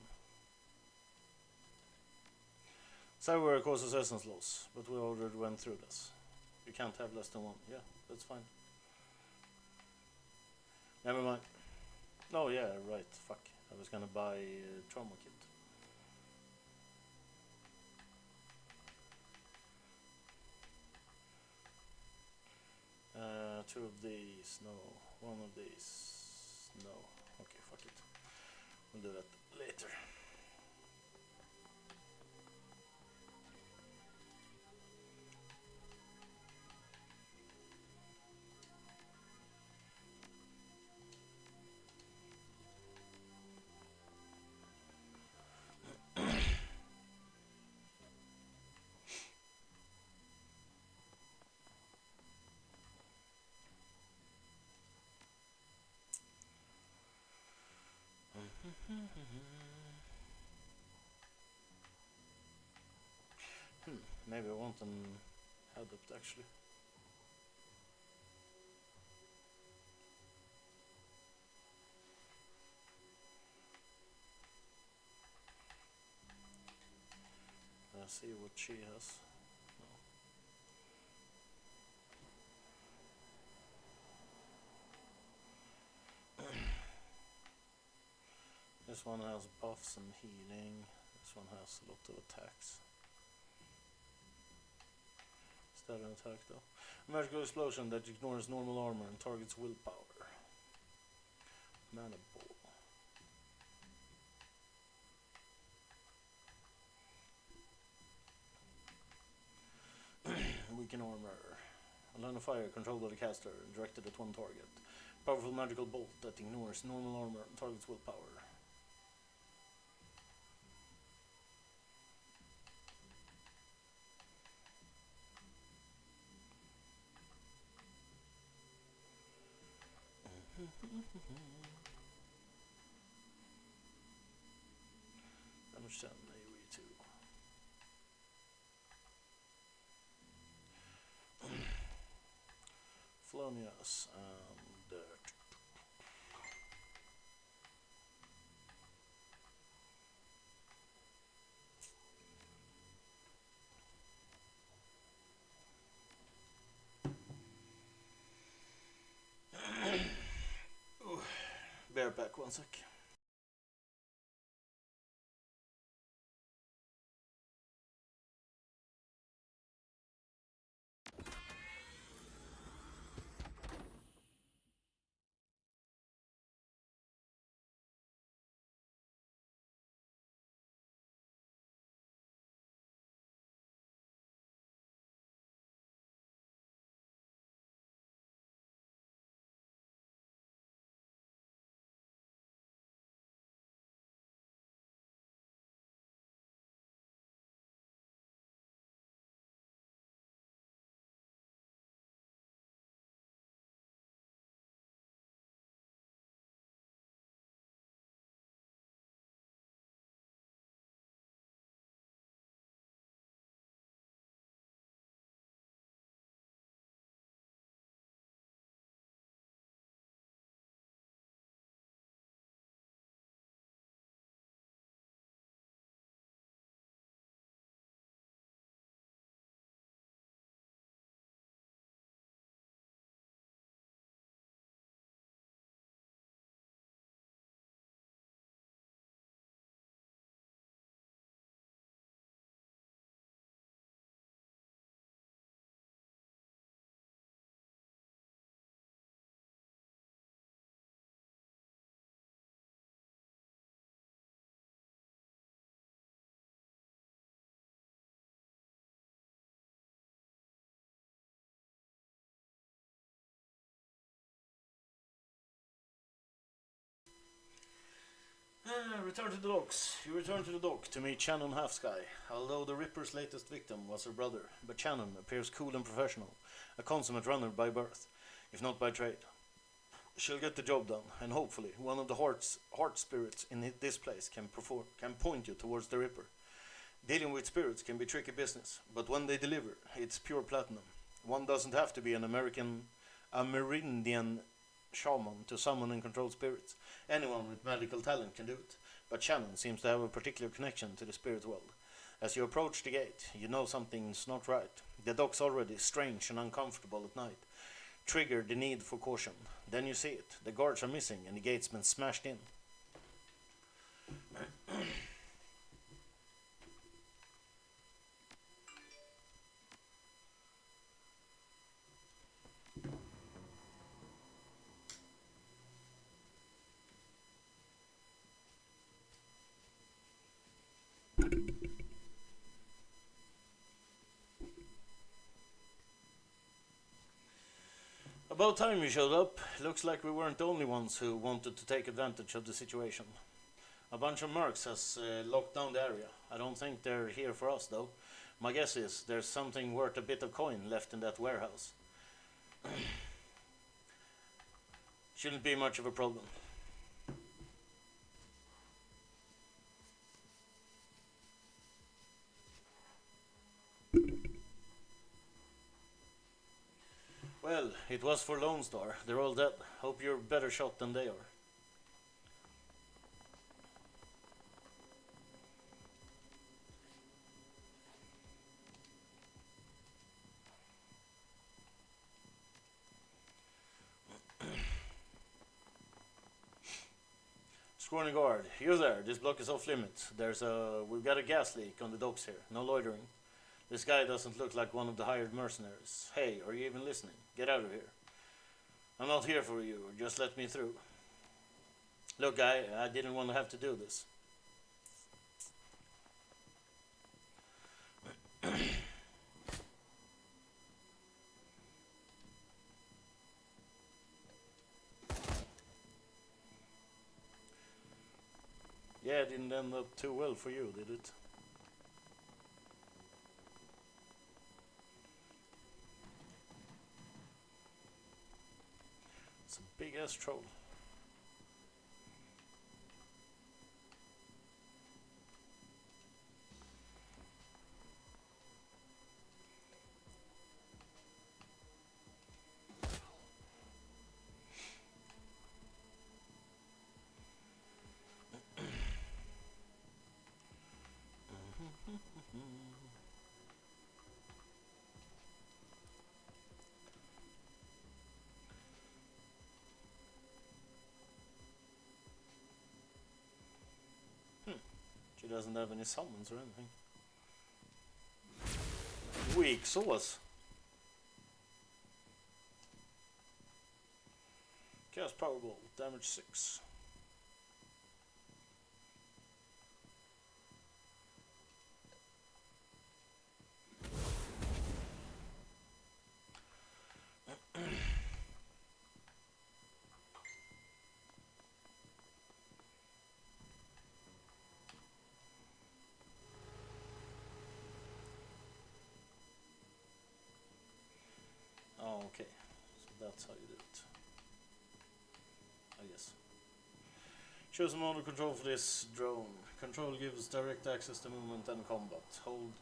A: Cyberware causes essence loss, but we already went through this. You can't have less than one. Yeah, that's fine. Never mind. Oh yeah, right. Fuck. I was gonna buy a trauma kit. Two of these, no. One of these, no. Okay, fuck it. We'll do that later. Maybe I want an adept actually. Let's see what she has. No. This one has buffs and healing. This one has a lot of attacks. Is that an attack though? A magical explosion that ignores normal armor and targets willpower. Mana ball. Weaken armor. A line of fire controlled by the caster and directed at one target. Powerful magical bolt that ignores normal armor and targets willpower. Damage 10, AoE 2. Flonius and sec. Return to the docks. You return to the dock to meet Shannon Halfsky. Although the Ripper's latest victim was her brother, but Shannon appears cool and professional, a consummate runner by birth, if not by trade. She'll get the job done, and hopefully one of the heart spirits in this place can point you towards the Ripper. Dealing with spirits can be tricky business, but when they deliver, it's pure platinum. One doesn't have to be an Amerindian shaman to summon and control spirits. Anyone with magical talent can do it, but Shannon seems to have a particular connection to the spirit world. As you approach the gate, you know something's not right. The dock's already strange and uncomfortable at night. Trigger the need for caution. Then you see it. The guards are missing and the gate's been smashed in. About time you showed up. Looks like we weren't the only ones who wanted to take advantage of the situation. A bunch of mercs has locked down the area. I don't think they're here for us though. My guess is there's something worth a bit of coin left in that warehouse. Shouldn't be much of a problem. Well, it was for Lone Star. They're all dead. Hope you're better shot than they are. Scrawny guard, you there. This block is off limits. We've got a gas leak on the docks here. No loitering. This guy doesn't look like one of the hired mercenaries. Hey, are you even listening? Get out of here. I'm not here for you. Just let me through. Look, I didn't want to have to do this. Yeah, it didn't end up too well for you, did it? It's a big ass troll. doesn't have any summons or anything. Weak sauce. Cast Powerball, damage 6. Oh, okay. So that's how you do it. I guess. Choose a mode of control for this drone. Control gives direct access to movement and combat. Hold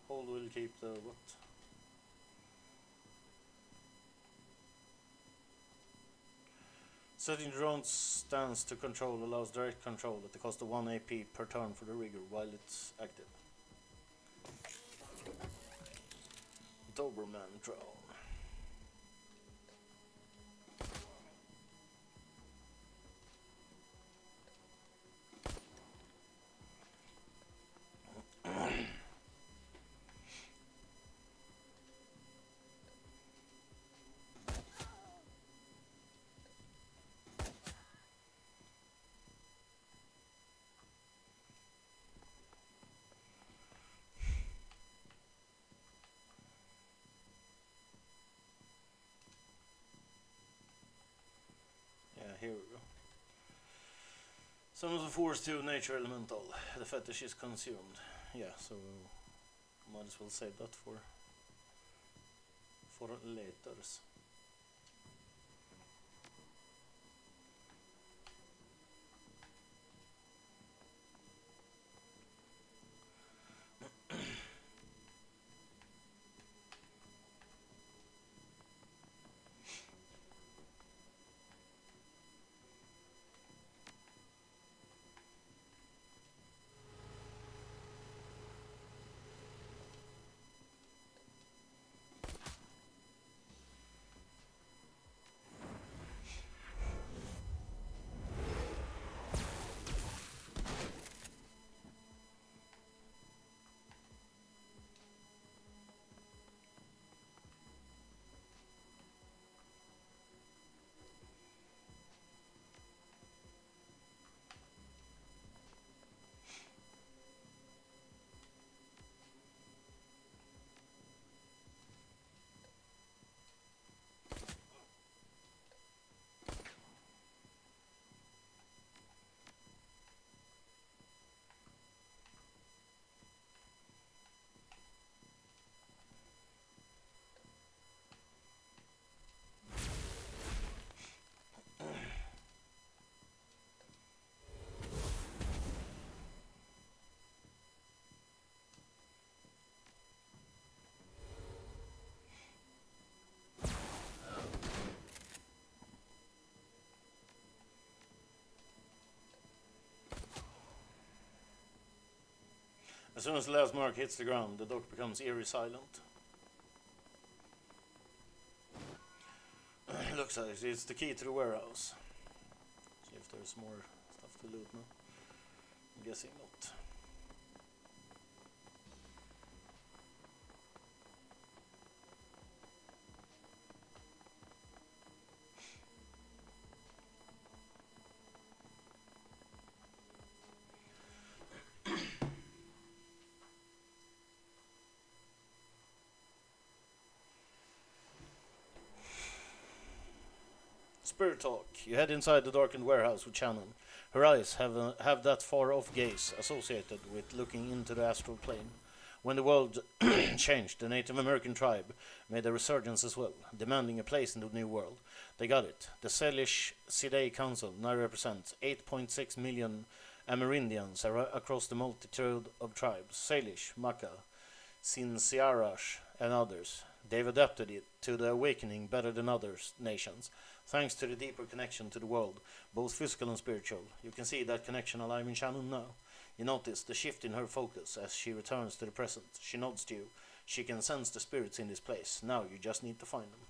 A: will keep the what? Setting the drone's stance to control allows direct control at the cost of 1 AP per turn for the rigger while it's active. Doberman drone. Here we go. Some of the force to nature elemental. The fetish is consumed. Yeah, so might as well save that for laters. As soon as the last mark hits the ground, the dock becomes eerie silent. Looks like it's the key to the warehouse. See if there's more stuff to loot now. I'm guessing not. Spirit Talk. You head inside the darkened warehouse with Shannon. Her eyes have that far-off gaze associated with looking into the astral plane. When the world changed, the Native American tribe made a resurgence as well, demanding a place in the new world. They got it. The Salish Sidai Council now represents 8.6 million Amerindians across the multitude of tribes, Salish, Maka, Sinsiarash, and others. They've adapted it to the awakening better than other nations, thanks to the deeper connection to the world, both physical and spiritual. You can see that connection alive in Shannon now. You notice the shift in her focus as she returns to the present. She nods to you. She can sense the spirits in this place. Now you just need to find them.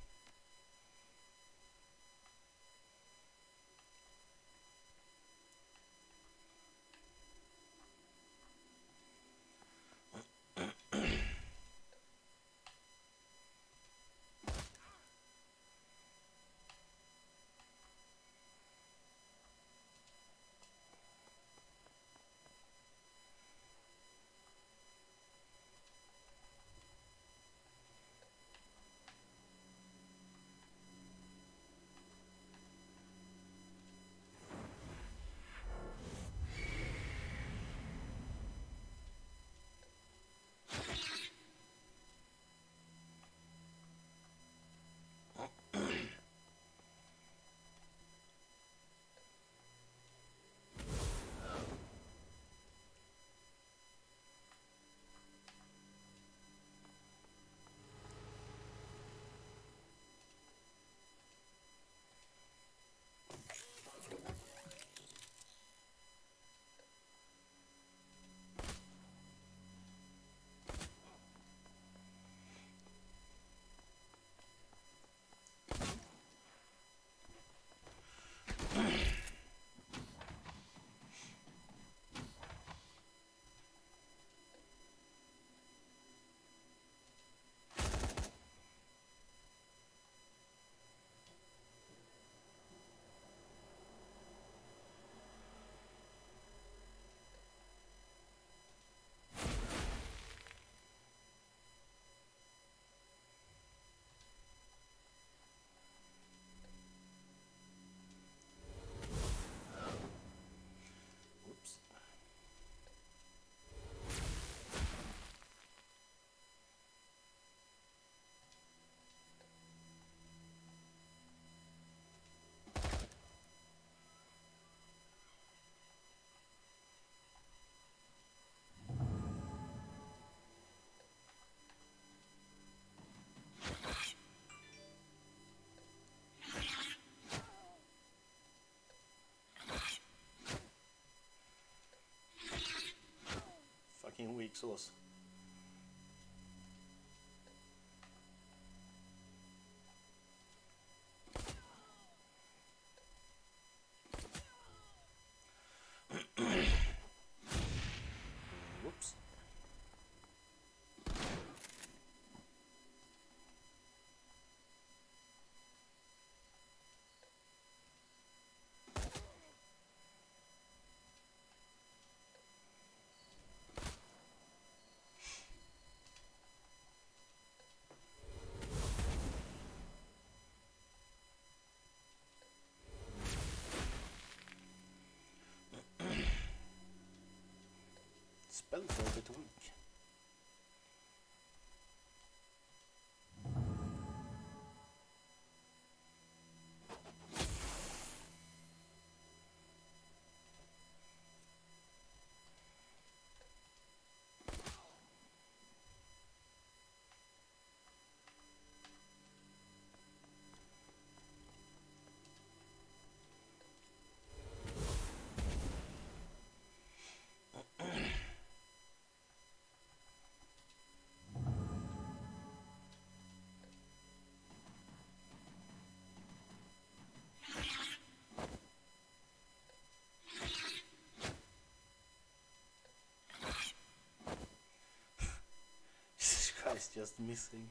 A: sås. Whoops. Spells are a bit weak. Jesus Christ, just missing.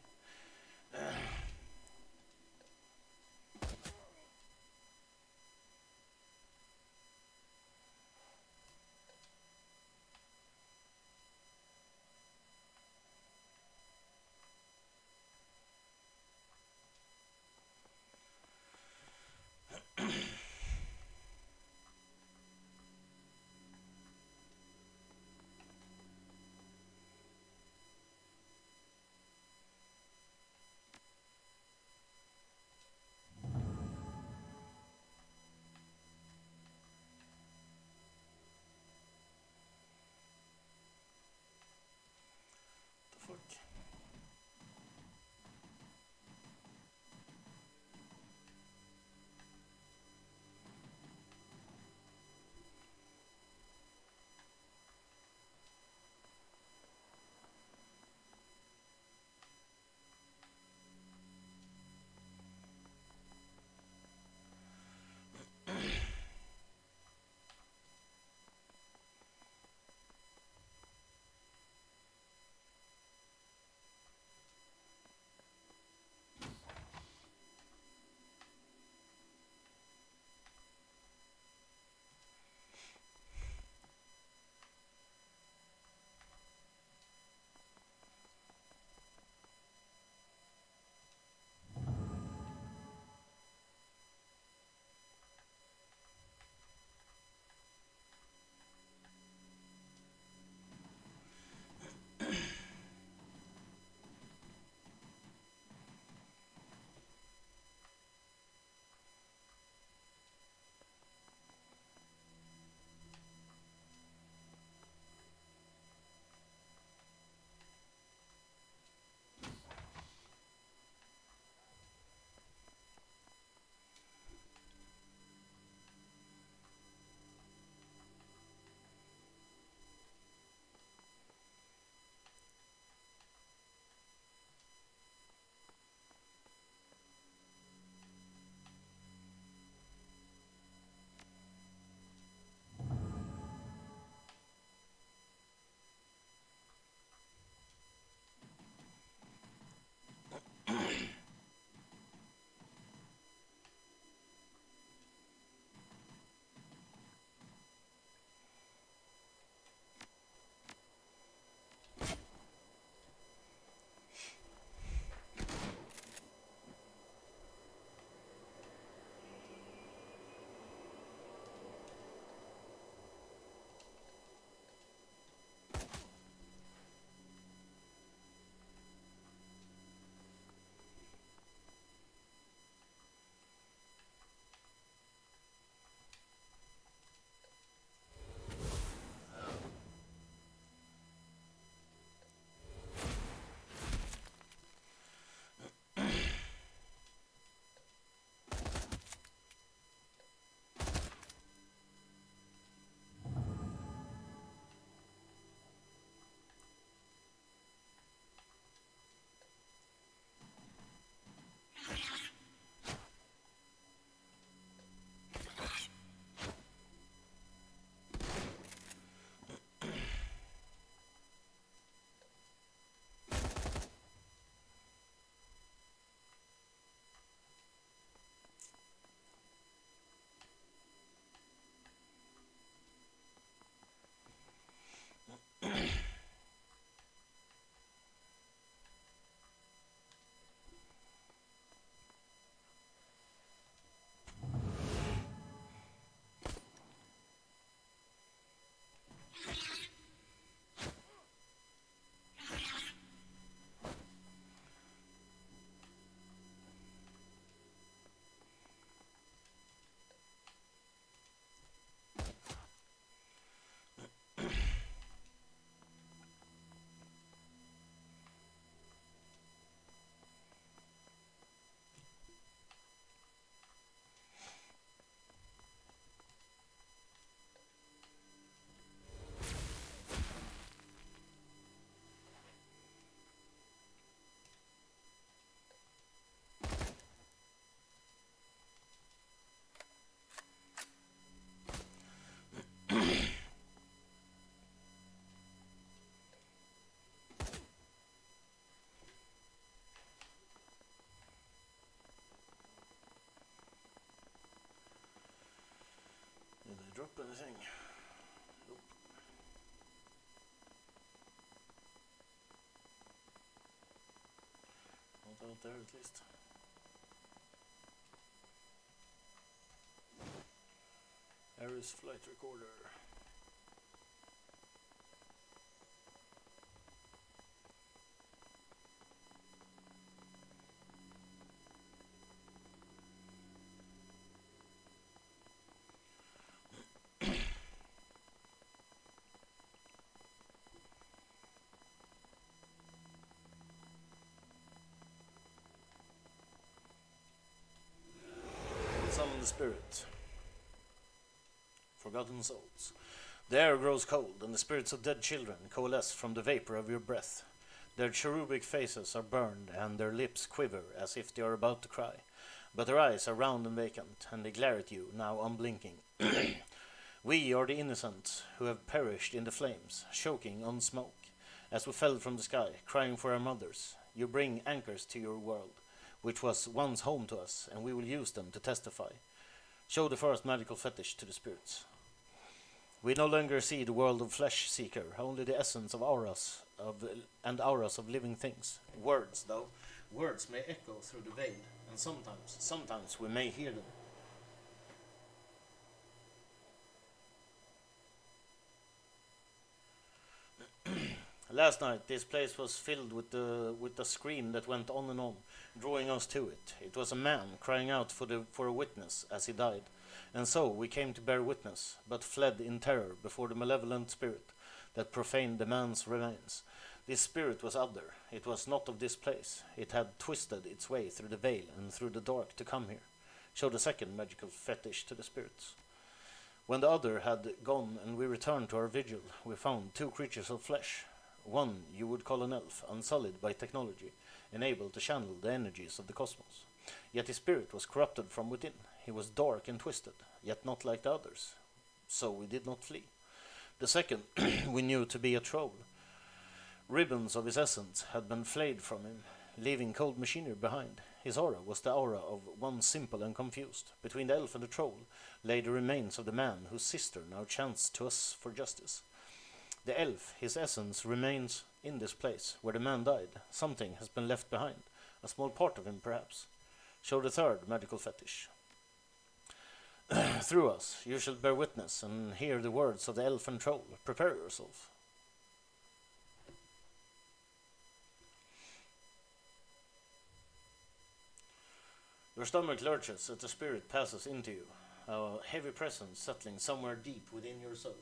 A: anything? Nope. Not out there at least. Ares flight recorder. Summon the spirit. Forgotten souls. The air grows cold, and the spirits of dead children coalesce from the vapor of your breath. Their cherubic faces are burned, and their lips quiver as if they are about to cry. But their eyes are round and vacant, and they glare at you, now unblinking. We are the innocents who have perished in the flames, choking on smoke. As we fell from the sky, crying for our mothers, you bring anchors to your world, which was once home to us, and we will use them to testify. Show the first magical fetish to the spirits. We no longer see the world of flesh seeker, only the essence of auras of living things. Words, though, words may echo through the veil, and sometimes we may hear them. Last night, this place was filled with the scream that went on, drawing us to it. It was a man crying out for a witness as he died, and so we came to bear witness, but fled in terror before the malevolent spirit that profaned the man's remains. This spirit was other. It was not of this place. It had twisted its way through the veil and through the dark to come here. Show the second magical fetish to the spirits. When the other had gone and we returned to our vigil, we found two creatures of flesh. One you would call an elf, unsullied by technology, and able to channel the energies of the cosmos. Yet his spirit was corrupted from within. He was dark and twisted, yet not like the others. So we did not flee. The second we knew to be a troll. Ribbons of his essence had been flayed from him, leaving cold machinery behind. His aura was the aura of one simple and confused. Between the elf and the troll lay the remains of the man whose sister now chants to us for justice. The elf, his essence, remains in this place where the man died. Something has been left behind, a small part of him perhaps. Show the third magical fetish. Through us you shall bear witness and hear the words of the elf and troll. Prepare yourself. Your stomach lurches as the spirit passes into you, a heavy presence settling somewhere deep within your soul.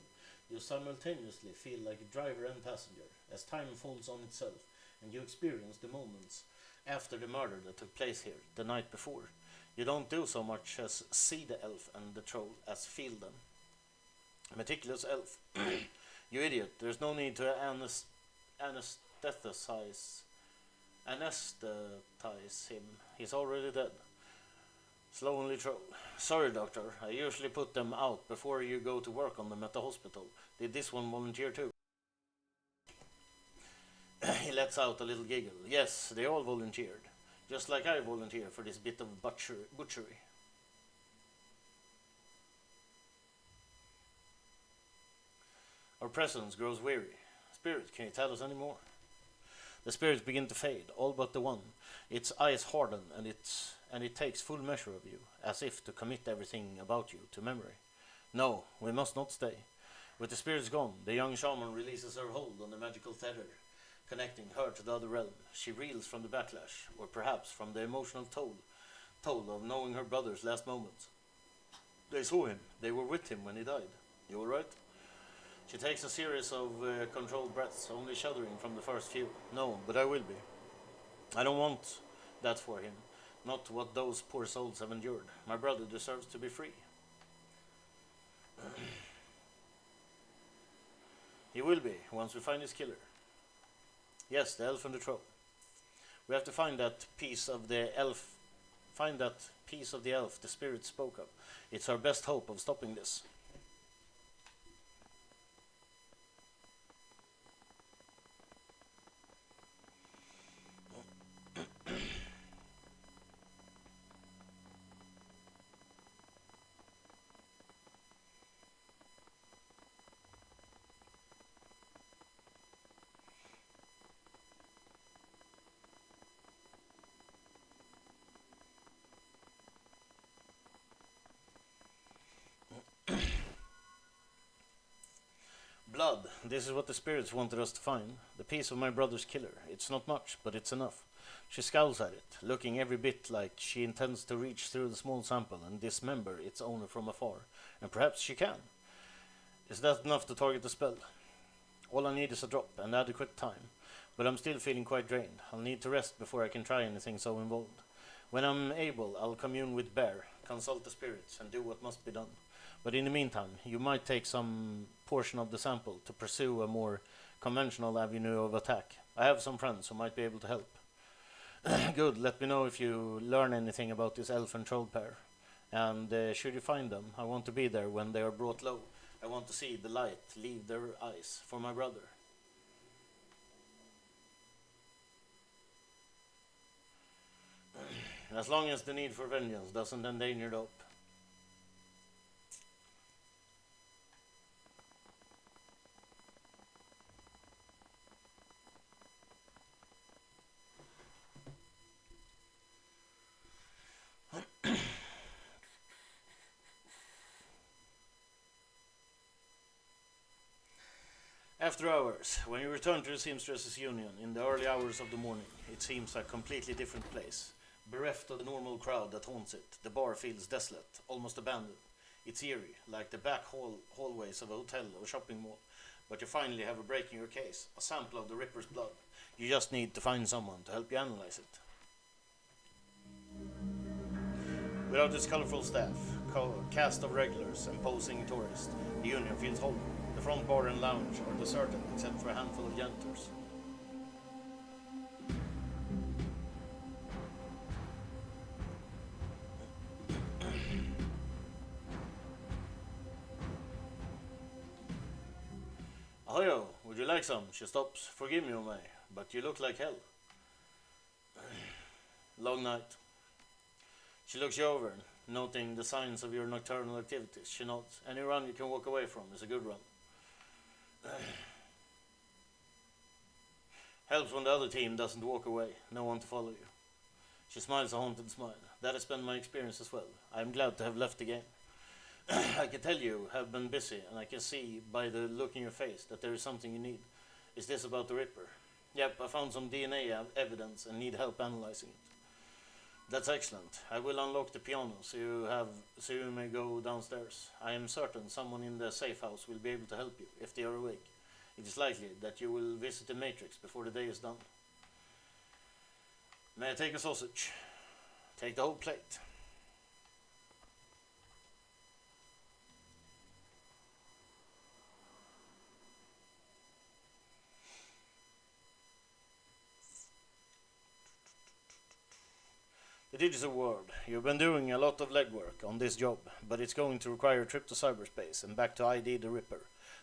A: You simultaneously feel like a driver and passenger, as time folds on itself, and you experience the moments after the murder that took place here, the night before. You don't do so much as see the elf and the troll as feel them. Meticulous elf. You idiot, there's no need to anesthetize him. He's already dead. Slowly troll. Sorry, doctor. I usually put them out before you go to work on them at the hospital. Did this one volunteer too? He lets out a little giggle. Yes, they all volunteered. Just like I volunteer for this bit of butchery. Our presence grows weary. Spirit, can you tell us any more? The spirits begin to fade, all but the one. Its eyes harden, and it takes full measure of you, as if to commit everything about you to memory. No, we must not stay. With the spirits gone, the young shaman releases her hold on the magical tether, connecting her to the other realm. She reels from the backlash, or perhaps from the emotional toll of knowing her brother's last moments. They saw him. They were with him when he died. You alright? She takes a series of controlled breaths, only shuddering from the first few. No, but I will be. I don't want that for him. Not what those poor souls have endured. My brother deserves to be free. He will be, once we find his killer. Yes, the elf and the troll. We have to find that piece of the elf. Find that piece of the elf the spirit spoke of. It's our best hope of stopping this. this is what the spirits wanted us to find. The piece of my brother's killer. It's not much, but it's enough. She scowls at it, looking every bit like she intends to reach through the small sample and dismember its owner from afar. And perhaps she can. Is that enough to target the spell? All I need is a drop and adequate time. But I'm still feeling quite drained. I'll need to rest before I can try anything so involved. When I'm able, I'll commune with Bear, consult the spirits, and do what must be done. But in the meantime, you might take some portion of the sample to pursue a more conventional avenue of attack. I have some friends who might be able to help. Good, let me know if you learn anything about this elf and troll pair. And should you find them, I want to be there when they are brought low. I want to see the light leave their eyes for my brother. As long as the need for vengeance doesn't endanger the hope. After hours, when you return to the Seamstresses Union in the early hours of the morning, it seems a completely different place. Bereft of the normal crowd that haunts it, the bar feels desolate, almost abandoned. It's eerie, like the back hallways of a hotel or shopping mall. But you finally have a break in your case, a sample of the Ripper's blood. You just need to find someone to help you analyze it. Without its colorful staff, cast of regulars and posing tourists, the Union feels hollow. The front bar and lounge are deserted except for a handful of janitors. Ahoyo, would you like some? She stops. Forgive me, Omei, but you look like hell. Long night. She looks you over, noting the signs of your nocturnal activities. She nods. Any run you can walk away from is a good run. Helps when the other team doesn't walk away. No one to follow you. She smiles a haunted smile. That has been my experience as well. I am glad to have left the game. I can tell you have been busy, and I can see by the look in your face that there is something you need. Is this about the Ripper? Yep, I found some DNA evidence and need help analyzing it. That's excellent. I will unlock the piano so you may go downstairs. I am certain someone in the safe house will be able to help you if they are awake. It is likely that you will visit the Matrix before the day is done. May I take a sausage? Take the whole plate. The digital world. You've been doing a lot of legwork on this job, but it's going to require a trip to cyberspace and back to ID the Ripper.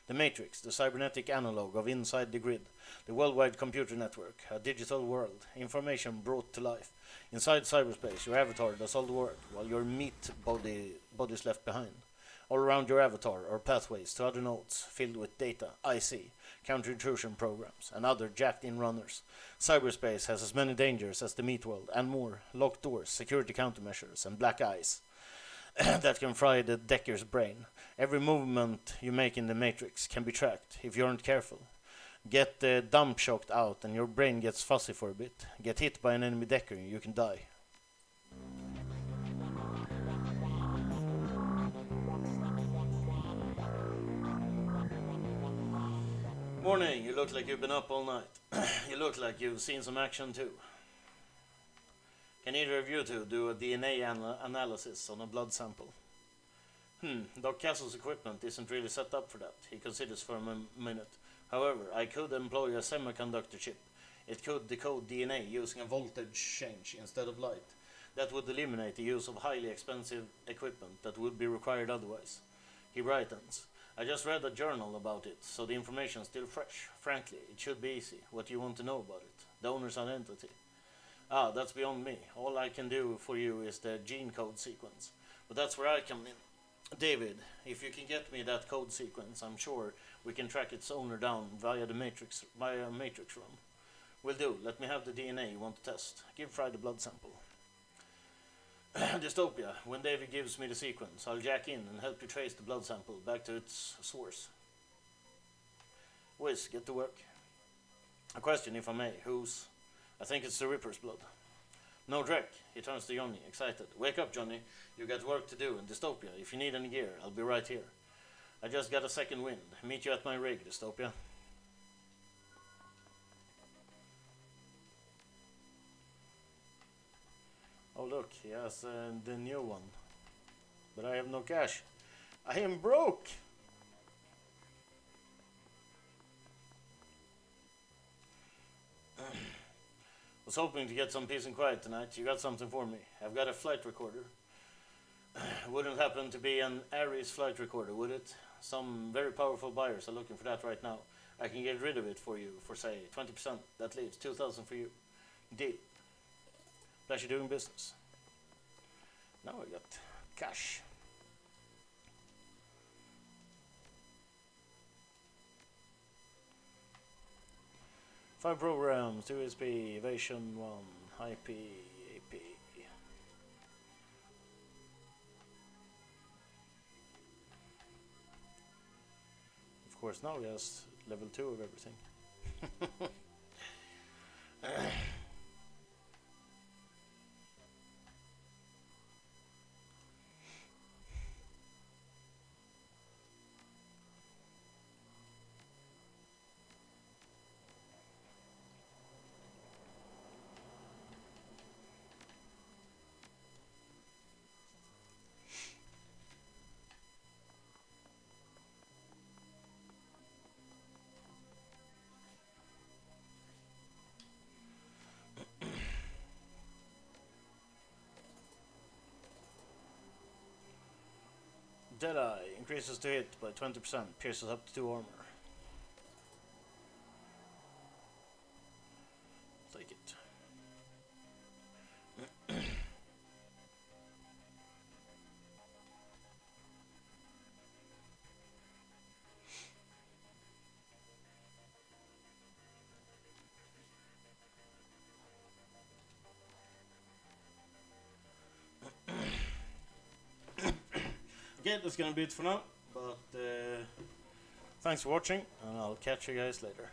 A: The Matrix, the cybernetic analog of Inside the Grid, the worldwide computer network, a digital world, information brought to life. Inside cyberspace, your avatar does all the work, while your meat body's left behind. All around your avatar are pathways to other nodes filled with data, IC, counter-intrusion programs, and other jacked-in runners. Cyberspace has as many dangers as the meat world, and more. Locked doors, security countermeasures, and black eyes that can fry the Decker's brain. Every movement you make in the Matrix can be tracked if you aren't careful. Get the dump shocked out and your brain gets fuzzy for a bit. Get hit by an enemy Decker, you can die. Morning, you look like you've been up all night. You look like you've seen some action too. Can either of you two do a DNA analysis on a blood sample? Doc Castle's equipment isn't really set up for that. He considers for a minute. However, I could employ a semiconductor chip. It could decode DNA using a voltage change instead of light. That would eliminate the use of highly expensive equipment that would be required otherwise. He brightens. I just read a journal about it, so the information's still fresh. Frankly, it should be easy. What do you want to know about it? The owner's identity. Ah, that's beyond me. All I can do for you is the gene code sequence. But that's where I come in. David, if you can get me that code sequence, I'm sure we can track its owner down via a matrix run. Will do. Let me have the DNA you want to test. Give Fry the blood sample. Dystopia. When David gives me the sequence, I'll jack in and help you trace the blood sample back to its source. Whiz, get to work. A question, if I may. Whose? I think it's the Ripper's blood. No, Drek. He turns to Johnny, excited. Wake up, Johnny. You got work to do in Dystopia. If you need any gear, I'll be right here. I just got a second wind. Meet you at my rig, Dystopia. Oh look, he has the new one. But I have no cash. I am broke! Was hoping to get some peace and quiet tonight. You got something for me. I've got a flight recorder. Wouldn't happen to be an Ares flight recorder, would it? Some very powerful buyers are looking for that right now. I can get rid of it for you for, say, 20%. That leaves 2,000 for you. Deal. Pleasure doing business. Now I got cash. Five programs, USB, Evasion 1, IP, AP. Of course, now he has level 2 of everything. Deadeye increases to hit by 20%, pierces up to 2 armor. Take it. Okay, that's gonna be it for now, but thanks for watching, and I'll catch you guys later.